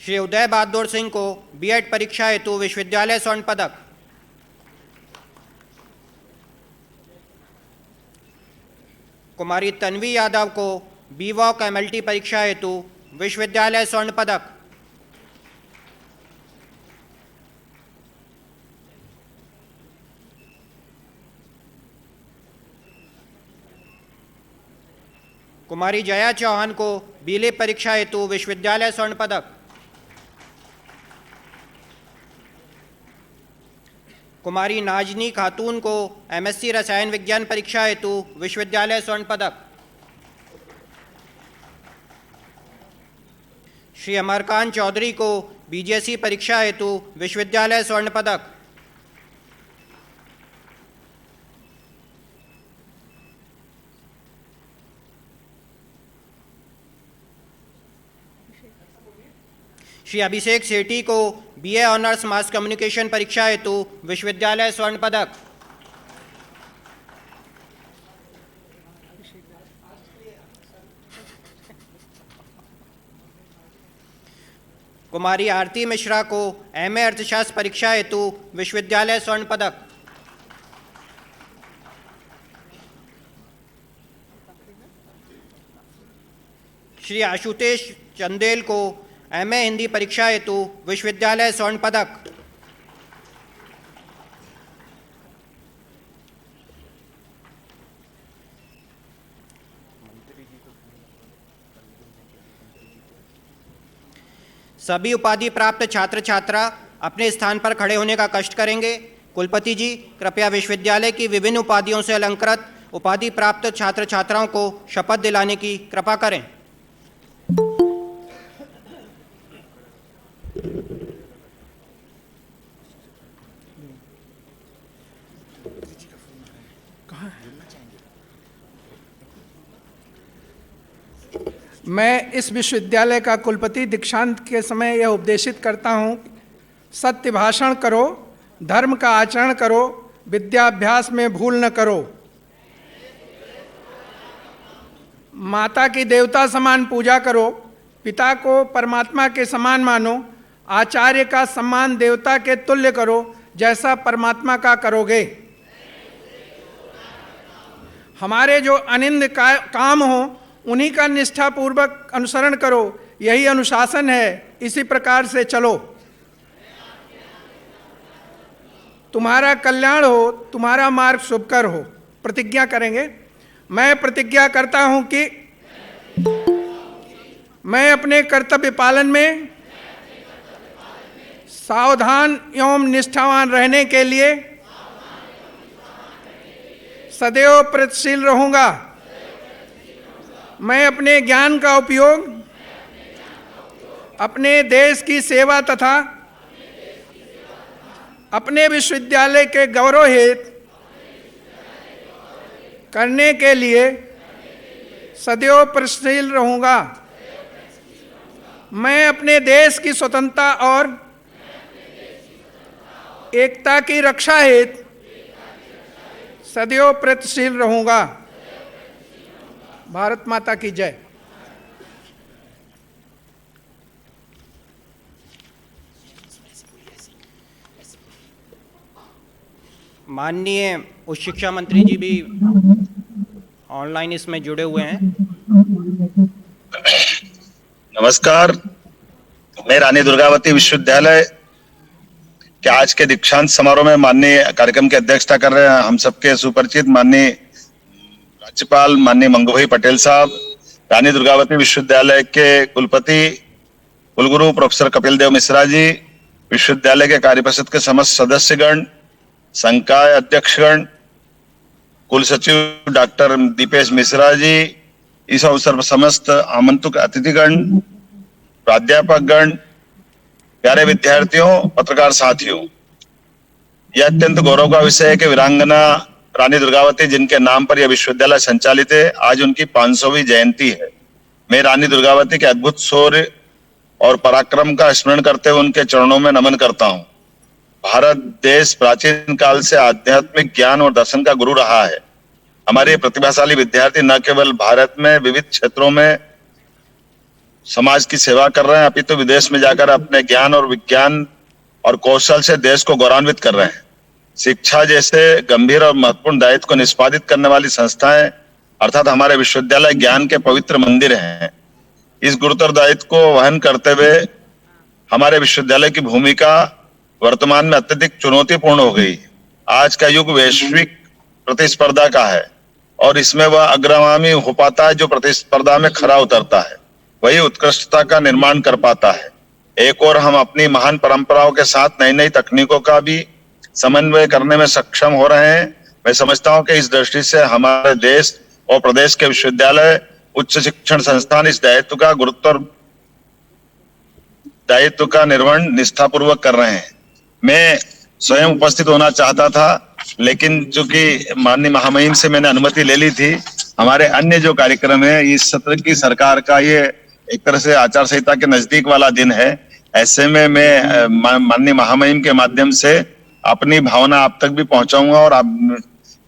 श्री उदय बहादुर सिंह को बीएड परीक्षा हेतु विश्वविद्यालय स्वर्ण पदक। कुमारी तन्वी यादव को बीवॉक एमएलटी परीक्षा हेतु विश्वविद्यालय स्वर्ण पदक। कुमारी जया चौहान को बीले परीक्षा हेतु विश्वविद्यालय स्वर्ण पदक। कुमारी नाजनी खातून को एमएससी रसायन विज्ञान परीक्षा हेतु विश्वविद्यालय स्वर्ण पदक। श्री अमरकांत चौधरी को बीजेसी परीक्षा हेतु विश्वविद्यालय स्वर्ण पदक। श्री अभिषेक सेठी को बीए ऑनर्स मास कम्युनिकेशन परीक्षा हेतु विश्वविद्यालय स्वर्ण पदक। कुमारी आरती मिश्रा को एमए अर्थशास्त्र परीक्षा हेतु विश्वविद्यालय स्वर्ण पदक। श्री आशुतोष चंदेल को एमए हिंदी परीक्षा हेतु विश्वविद्यालय स्वर्ण पदक। सभी उपाधि प्राप्त छात्र छात्रा अपने स्थान पर खड़े होने का कष्ट करेंगे। कुलपति जी कृपया विश्वविद्यालय की विभिन्न उपाधियों से अलंकृत उपाधि प्राप्त छात्र छात्राओं को शपथ दिलाने की कृपा करें। मैं इस विश्वविद्यालय का कुलपति दीक्षांत के समय यह उपदेशित करता हूँ, सत्य भाषण करो, धर्म का आचरण करो, विद्याभ्यास में भूल न करो, माता की देवता समान पूजा करो, पिता को परमात्मा के समान मानो, आचार्य का सम्मान देवता के तुल्य करो जैसा परमात्मा का करोगे। हमारे जो अनिंद काम हो उन्हीं का निष्ठापूर्वक अनुसरण करो, यही अनुशासन है, इसी प्रकार से चलो। तुम्हारा कल्याण हो, तुम्हारा मार्ग शुभकर हो। प्रतिज्ञा करेंगे। मैं प्रतिज्ञा करता हूं कि मैं अपने कर्तव्य पालन में सावधान एवं निष्ठावान रहने के लिए सदैव प्रयत्नशील रहूंगा। मैं अपने ज्ञान का उपयोग अपने देश की सेवा तथा अपने विश्वविद्यालय के गौरव हेतु करने के लिए सदैव प्रयत्नशील रहूंगा। मैं अपने देश की स्वतंत्रता और एकता की रक्षा हेतु सदैव प्रयत्नशील रहूंगा। भारत माता की जय। माननीय उच्च शिक्षा मंत्री जी भी ऑनलाइन इसमें जुड़े हुए हैं। नमस्कार, मैं रानी दुर्गावती विश्वविद्यालय के आज के दीक्षांत समारोह में माननीय कार्यक्रम की अध्यक्षता कर रहे हैं हम सबके सुपरिचित माननीय राज्यपाल माननीय मंगूभाई पटेल साहब, रानी दुर्गावती विश्वविद्यालय के कुलपति कुलगुरु प्रोफेसर कपिल देव मिश्रा जी, विश्वविद्यालय के कार्यपरिषद के समस्त सदस्यगण, संकाय अध्यक्षगण, कुल सचिव डॉक्टर दीपेश मिश्रा जी, इस अवसर पर समस्त आमंत्रित अतिथिगण, प्राध्यापकगण, प्यारे विद्यार्थियों, पत्रकार साथियों, यह अत्यंत गौरव का विषय है कि वीरांगना रानी दुर्गावती, जिनके नाम पर यह विश्वविद्यालय संचालित है, आज उनकी 500वीं जयंती है। मैं रानी दुर्गावती के अद्भुत शौर्य और पराक्रम का स्मरण करते हुए उनके चरणों में नमन करता हूं। भारत देश प्राचीन काल से आध्यात्मिक ज्ञान और दर्शन का गुरु रहा है। हमारे प्रतिभाशाली विद्यार्थी न केवल भारत में विविध क्षेत्रों में समाज की सेवा कर रहे हैं, अपितु विदेश में जाकर अपने ज्ञान और विज्ञान और कौशल से देश को गौरवान्वित कर रहे हैं। शिक्षा जैसे गंभीर और महत्वपूर्ण दायित्व को निष्पादित करने वाली संस्थाएं अर्थात हमारे विश्वविद्यालय ज्ञान के पवित्र मंदिर हैं। इस गुरुतर दायित्व को वहन करते हुए हमारे विश्वविद्यालय की भूमिका वर्तमान में अत्यधिक चुनौतीपूर्ण हो गई। आज का युग वैश्विक प्रतिस्पर्धा का है और इसमें वह अग्रगामी हो पाता है जो प्रतिस्पर्धा में खरा उतरता है, वही उत्कृष्टता का निर्माण कर पाता है। एक और हम अपनी महान परंपराओं के साथ नई नई तकनीकों का भी समन्वय करने में सक्षम हो रहे हैं। मैं समझता हूं कि इस दृष्टि से हमारे देश और प्रदेश के विश्वविद्यालय, उच्च शिक्षण संस्थान इस दायित्व का निर्वहन निष्ठापूर्वक कर रहे हैं। मैं स्वयं उपस्थित होना चाहता था, लेकिन चूंकि माननीय महामहिम से मैंने अनुमति ले ली थी, हमारे अन्य जो कार्यक्रम है, इस सत्र की सरकार का ये एक तरह से आचार संहिता के नजदीक वाला दिन है। ऐसे में मैं माननीय महामहिम के माध्यम से अपनी भावना आप तक भी पहुंचाऊंगा और आप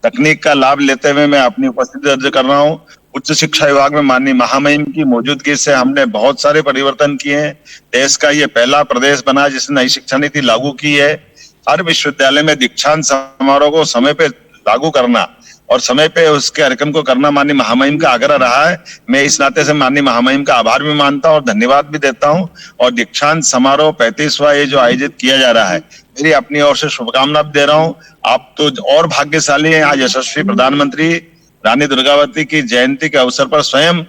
तकनीक का लाभ लेते हुए मैं अपनी उपस्थिति दर्ज कर रहा हूं। उच्च शिक्षा विभाग में माननीय महामहिम की मौजूदगी से हमने बहुत सारे परिवर्तन किए हैं। देश का ये पहला प्रदेश बना जिसने नई शिक्षा नीति लागू की है। हर विश्वविद्यालय में दीक्षांत समारोह को समय पे लागू करना और समय पे उसके कार्यक्रम को करना माननीय महामहिम का आग्रह रहा है। मैं इस नाते से माननीय महामहिम का आभार भी मानता हूं और धन्यवाद भी देता हूं। और दीक्षांत समारोह 35वां ये जो आयोजित किया जा रहा है, मेरी अपनी ओर से शुभकामना भी दे रहा हूं। आप तो और भाग्यशाली हैं, आज यशस्वी प्रधानमंत्री रानी दुर्गावती की जयंती के अवसर पर स्वयं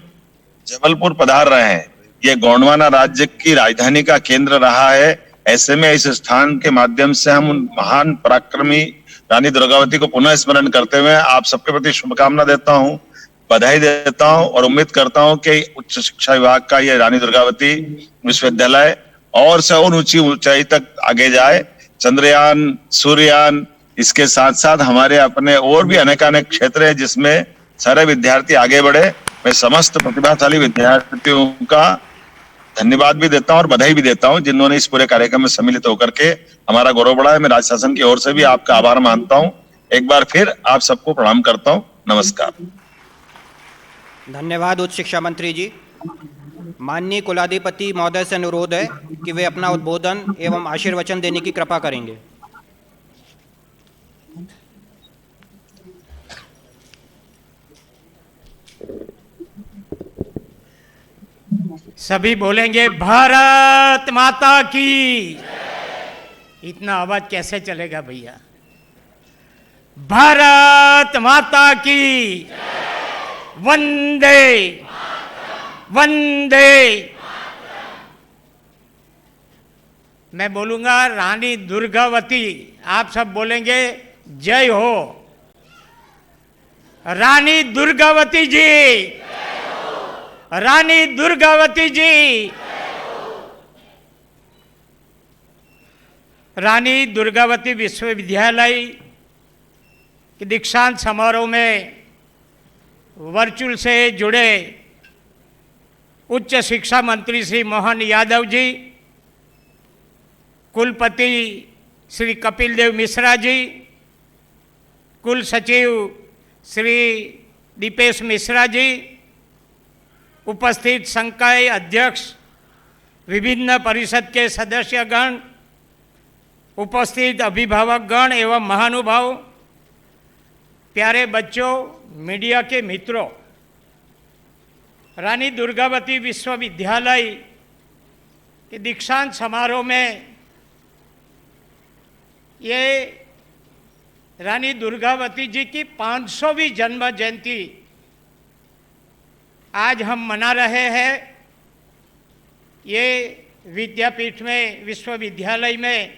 जबलपुर पधार रहे हैं। ये गोंडवाना राज्य की राजधानी का केंद्र रहा है। ऐसे में इस स्थान के माध्यम से हम उन महान पराक्रमी रानी दुर्गावती को पुनः स्मरण करते हुए आप सबके प्रति शुभकामना देता हूं, बधाई देता हूं और उम्मीद करता हूं कि उच्च शिक्षा विभाग का ये रानी दुर्गावती विश्वविद्यालय और से और ऊंची ऊंचाई तक आगे जाए। चंद्रयान, सूर्ययान, इसके साथ साथ हमारे अपने और भी अनेकानेक क्षेत्र हैं जिसमें सारे विद्यार्थी आगे बढ़े। मैं समस्त प्रतिभाशाली विद्यार्थियों का धन्यवाद भी देता हूं और बधाई भी देता हूं जिन्होंने इस पूरे कार्यक्रम में सम्मिलित होकर के हमारा गौरव बढ़ाया। मैं राज्य शासन की ओर से भी आपका आभार मानता हूं। एक बार फिर आप सबको प्रणाम करता हूं। नमस्कार। धन्यवाद उच्च शिक्षा मंत्री जी। माननीय कुलाधिपति महोदय से अनुरोध है कि वे अपना उद्बोधन एवं आशीर्वचन देने की कृपा करेंगे। सभी बोलेंगे भारत माता की। इतना आवाज कैसे चलेगा भैया? भारत माता की वंदे वंदे। मैं बोलूंगा रानी दुर्गावती, आप सब बोलेंगे जय हो। रानी दुर्गावती जी, रानी दुर्गावती जी। रानी दुर्गावती विश्वविद्यालय के दीक्षांत समारोह में वर्चुअल से जुड़े उच्च शिक्षा मंत्री श्री मोहन यादव जी, कुलपति श्री कपिल देव मिश्रा जी, कुल सचिव श्री दीपेश मिश्रा जी, उपस्थित संकाय अध्यक्ष, विभिन्न परिषद के सदस्यगण, उपस्थित अभिभावकगण एवं महानुभाव, प्यारे बच्चों, मीडिया के मित्रों, रानी दुर्गावती विश्वविद्यालय के दीक्षांत समारोह में ये रानी दुर्गावती जी की 500वीं जन्म जयंती आज हम मना रहे हैं। ये विद्यापीठ में, विश्वविद्यालय में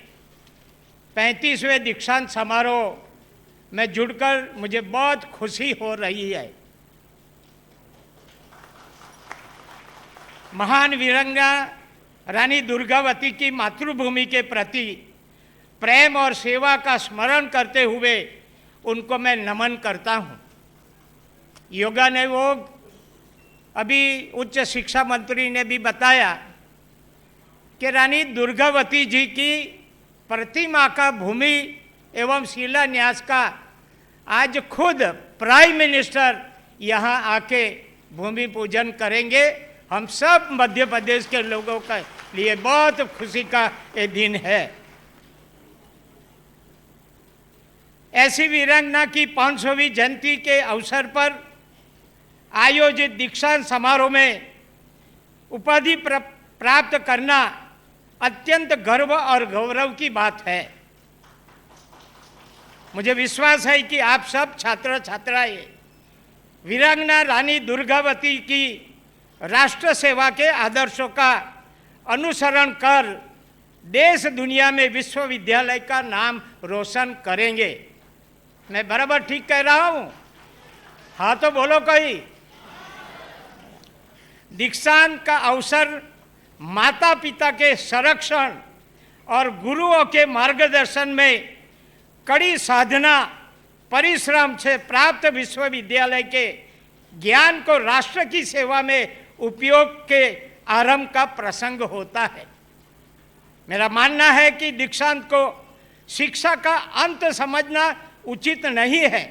35वें दीक्षांत समारोह में जुड़कर मुझे बहुत खुशी हो रही है। महान वीरांगना रानी दुर्गावती की मातृभूमि के प्रति प्रेम और सेवा का स्मरण करते हुए उनको मैं नमन करता हूँ। योगानुयोग अभी उच्च शिक्षा मंत्री ने भी बताया कि रानी दुर्गावती जी की प्रतिमा का भूमि एवं शिलान्यास का आज खुद प्राइम मिनिस्टर यहाँ आके भूमि पूजन करेंगे। हम सब मध्य प्रदेश के लोगों के लिए बहुत खुशी का ये दिन है। ऐसी वीरांगना की 500वीं जयंती के अवसर पर आयोजित दीक्षांत समारोह में उपाधि प्राप्त करना अत्यंत गर्व और गौरव की बात है। मुझे विश्वास है कि आप सब छात्र छात्राएं वीरांगना रानी दुर्गावती की राष्ट्र सेवा के आदर्शों का अनुसरण कर देश दुनिया में विश्वविद्यालय का नाम रोशन करेंगे। मैं बराबर ठीक कह रहा हूँ? हाँ तो बोलो कोई। दीक्षांत का अवसर माता पिता के संरक्षण और गुरुओं के मार्गदर्शन में कड़ी साधना परिश्रम से प्राप्त विश्वविद्यालय के ज्ञान को राष्ट्र की सेवा में उपयोग के आरंभ का प्रसंग होता है। मेरा मानना है कि दीक्षांत को शिक्षा का अंत समझना उचित नहीं है,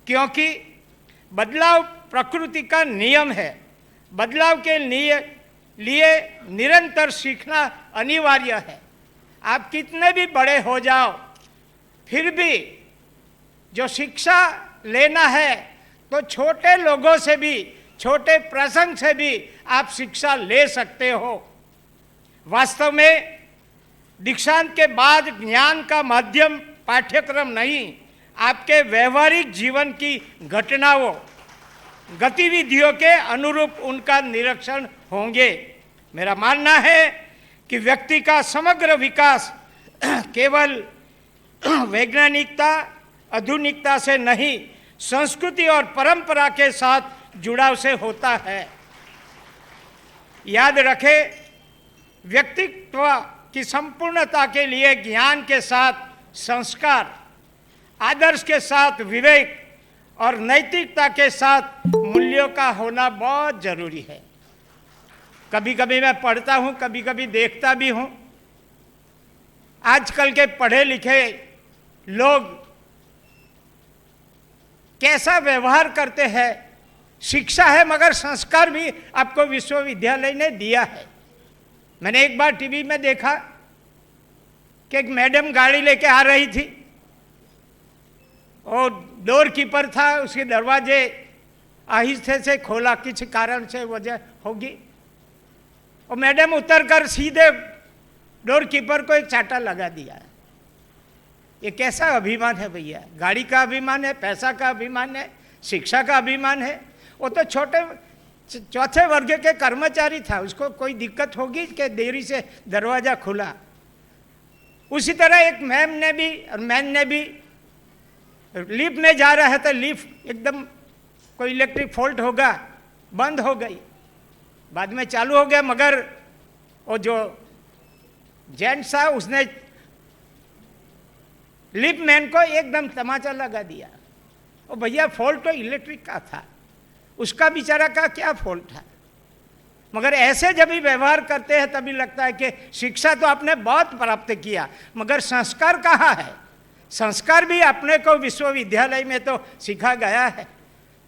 क्योंकि बदलाव प्रकृति का नियम है। बदलाव के लिए निरंतर सीखना अनिवार्य है। आप कितने भी बड़े हो जाओ, फिर भी जो शिक्षा लेना है तो छोटे लोगों से भी, छोटे प्रसंग से भी आप शिक्षा ले सकते हो। वास्तव में दीक्षांत के बाद ज्ञान का माध्यम पाठ्यक्रम नहीं, आपके व्यवहारिक जीवन की घटनाओं गतिविधियों के अनुरूप उनका निरीक्षण होंगे। मेरा मानना है कि व्यक्ति का समग्र विकास केवल वैज्ञानिकता आधुनिकता से नहीं, संस्कृति और परंपरा के साथ जुड़ाव से होता है। याद रखें, व्यक्तित्व की संपूर्णता के लिए ज्ञान के साथ संस्कार, आदर्श के साथ विवेक और नैतिकता के साथ मूल्यों का होना बहुत जरूरी है। कभी कभी मैं पढ़ता हूँ, कभी कभी देखता भी हूँ। आजकल के पढ़े लिखे लोग कैसा व्यवहार करते हैं। शिक्षा है मगर संस्कार भी आपको विश्वविद्यालय ने दिया है। मैंने एक बार टीवी में देखा कि एक मैडम गाड़ी लेके आ रही थी और डोर कीपर था, उसके दरवाजे आहिस्ते से खोला, किसी कारण से वजह होगी, और मैडम उतरकर सीधे डोर कीपर को एक चाटा लगा दिया। ये कैसा अभिमान है भैया? गाड़ी का अभिमान है, पैसा का अभिमान है, शिक्षा का अभिमान है। वो तो चौथे वर्ग के कर्मचारी था, उसको कोई दिक्कत होगी कि देरी से दरवाजा खुला? उसी तरह एक मैन ने भी लिफ्ट में जा रहा है तो लिफ्ट एकदम कोई इलेक्ट्रिक फॉल्ट होगा, बंद हो गई, बाद में चालू हो गया, मगर वो जो जेंट्स था उसने लिफ्ट मैन को एकदम तमाचा लगा दिया। ओ भैया, फॉल्ट तो इलेक्ट्रिक का था, उसका बेचारा का क्या फॉल्ट था? मगर ऐसे जब भी व्यवहार करते हैं तभी लगता है कि शिक्षा तो आपने बहुत प्राप्त किया, मगर संस्कार कहाँ है? संस्कार भी अपने को विश्वविद्यालय में तो सिखा गया है,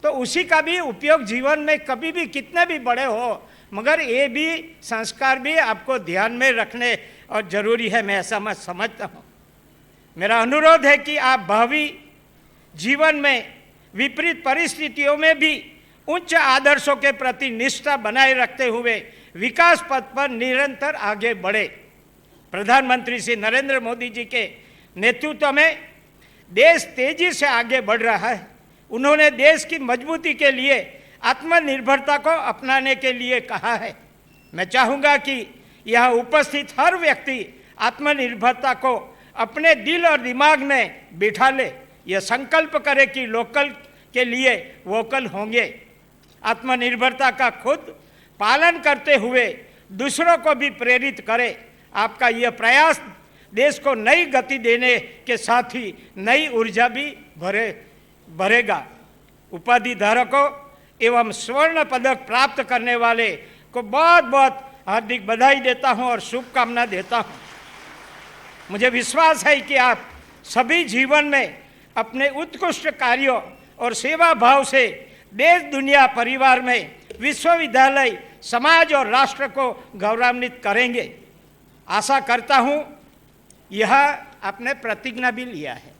तो उसी का भी उपयोग जीवन में कभी भी कितने भी बड़े हो, मगर ये भी संस्कार भी आपको ध्यान में रखने और जरूरी है। मैं ऐसा मैं समझता हूँ। मेरा अनुरोध है कि आप भावी जीवन में विपरीत परिस्थितियों में भी उच्च आदर्शों के प्रति निष्ठा बनाए रखते हुए विकास पथ पर निरंतर आगे बढ़े। प्रधानमंत्री श्री नरेंद्र मोदी जी के नेतृत्व में देश तेजी से आगे बढ़ रहा है। उन्होंने देश की मजबूती के लिए आत्मनिर्भरता को अपनाने के लिए कहा है। मैं चाहूँगा कि यहाँ उपस्थित हर व्यक्ति आत्मनिर्भरता को अपने दिल और दिमाग में बिठा ले, यह संकल्प करें कि लोकल के लिए वोकल होंगे। आत्मनिर्भरता का खुद पालन करते हुए दूसरों को भी प्रेरित करें। आपका यह प्रयास देश को नई गति देने के साथ ही नई ऊर्जा भी भरेगा। उपाधि धारकों एवं स्वर्ण पदक प्राप्त करने वाले को बहुत बहुत हार्दिक बधाई देता हूं और शुभकामना देता हूं। मुझे विश्वास है कि आप सभी जीवन में अपने उत्कृष्ट कार्यों और सेवा भाव से देश, दुनिया, परिवार में, विश्वविद्यालय, समाज और राष्ट्र को गौरवान्वित करेंगे। आशा करता हूं यह आपने प्रतिज्ञा भी लिया है।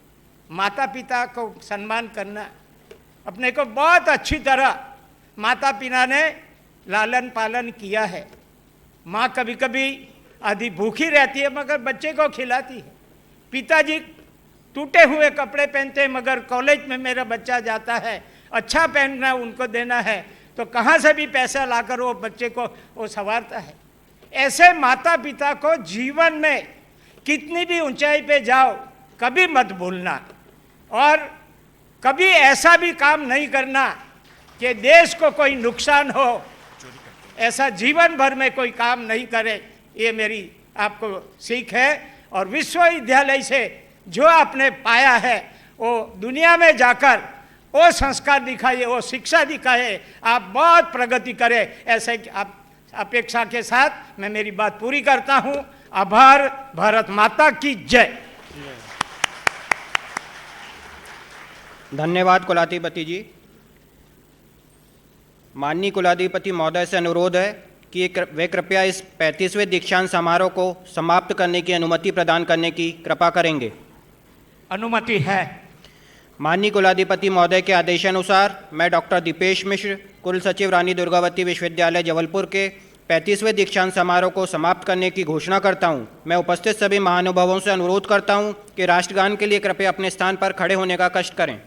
माता पिता को सम्मान करना, अपने को बहुत अच्छी तरह माता पिता ने लालन पालन किया है। माँ कभी कभी आधी भूखी रहती है मगर बच्चे को खिलाती है। पिताजी टूटे हुए कपड़े पहनते हैं मगर कॉलेज में मेरा बच्चा जाता है, अच्छा पहनना उनको देना है तो कहाँ से भी पैसा लाकर वो बच्चे को वो संवारता है। ऐसे माता पिता को जीवन में कितनी भी ऊंचाई पे जाओ कभी मत भूलना और कभी ऐसा भी काम नहीं करना कि देश को कोई नुकसान हो। ऐसा जीवन भर में कोई काम नहीं करे, ये मेरी आपको सीख है। और विश्वविद्यालय से जो आपने पाया है वो दुनिया में जाकर वो संस्कार दिखाइए, वो शिक्षा दिखाए, आप बहुत प्रगति करें। ऐसे आप अपेक्षा के साथ मैं मेरी बात पूरी करता हूँ। आभार। भारत माता की जय। धन्यवाद कुलाधिपति जी। माननीय कुलाधिपति महोदय से अनुरोध है कि वे कृपया इस 35वें दीक्षांत समारोह को समाप्त करने की अनुमति प्रदान करने की कृपा करेंगे। अनुमति है। माननीय कुलाधिपति महोदय के आदेशानुसार मैं डॉक्टर दीपेश मिश्र, कुल सचिव रानी दुर्गावती विश्वविद्यालय जबलपुर के 35वें दीक्षांत समारोह को समाप्त करने की घोषणा करता हूं। मैं उपस्थित सभी महानुभावों से अनुरोध करता हूं कि राष्ट्रगान के लिए कृपया अपने स्थान पर खड़े होने का कष्ट करें।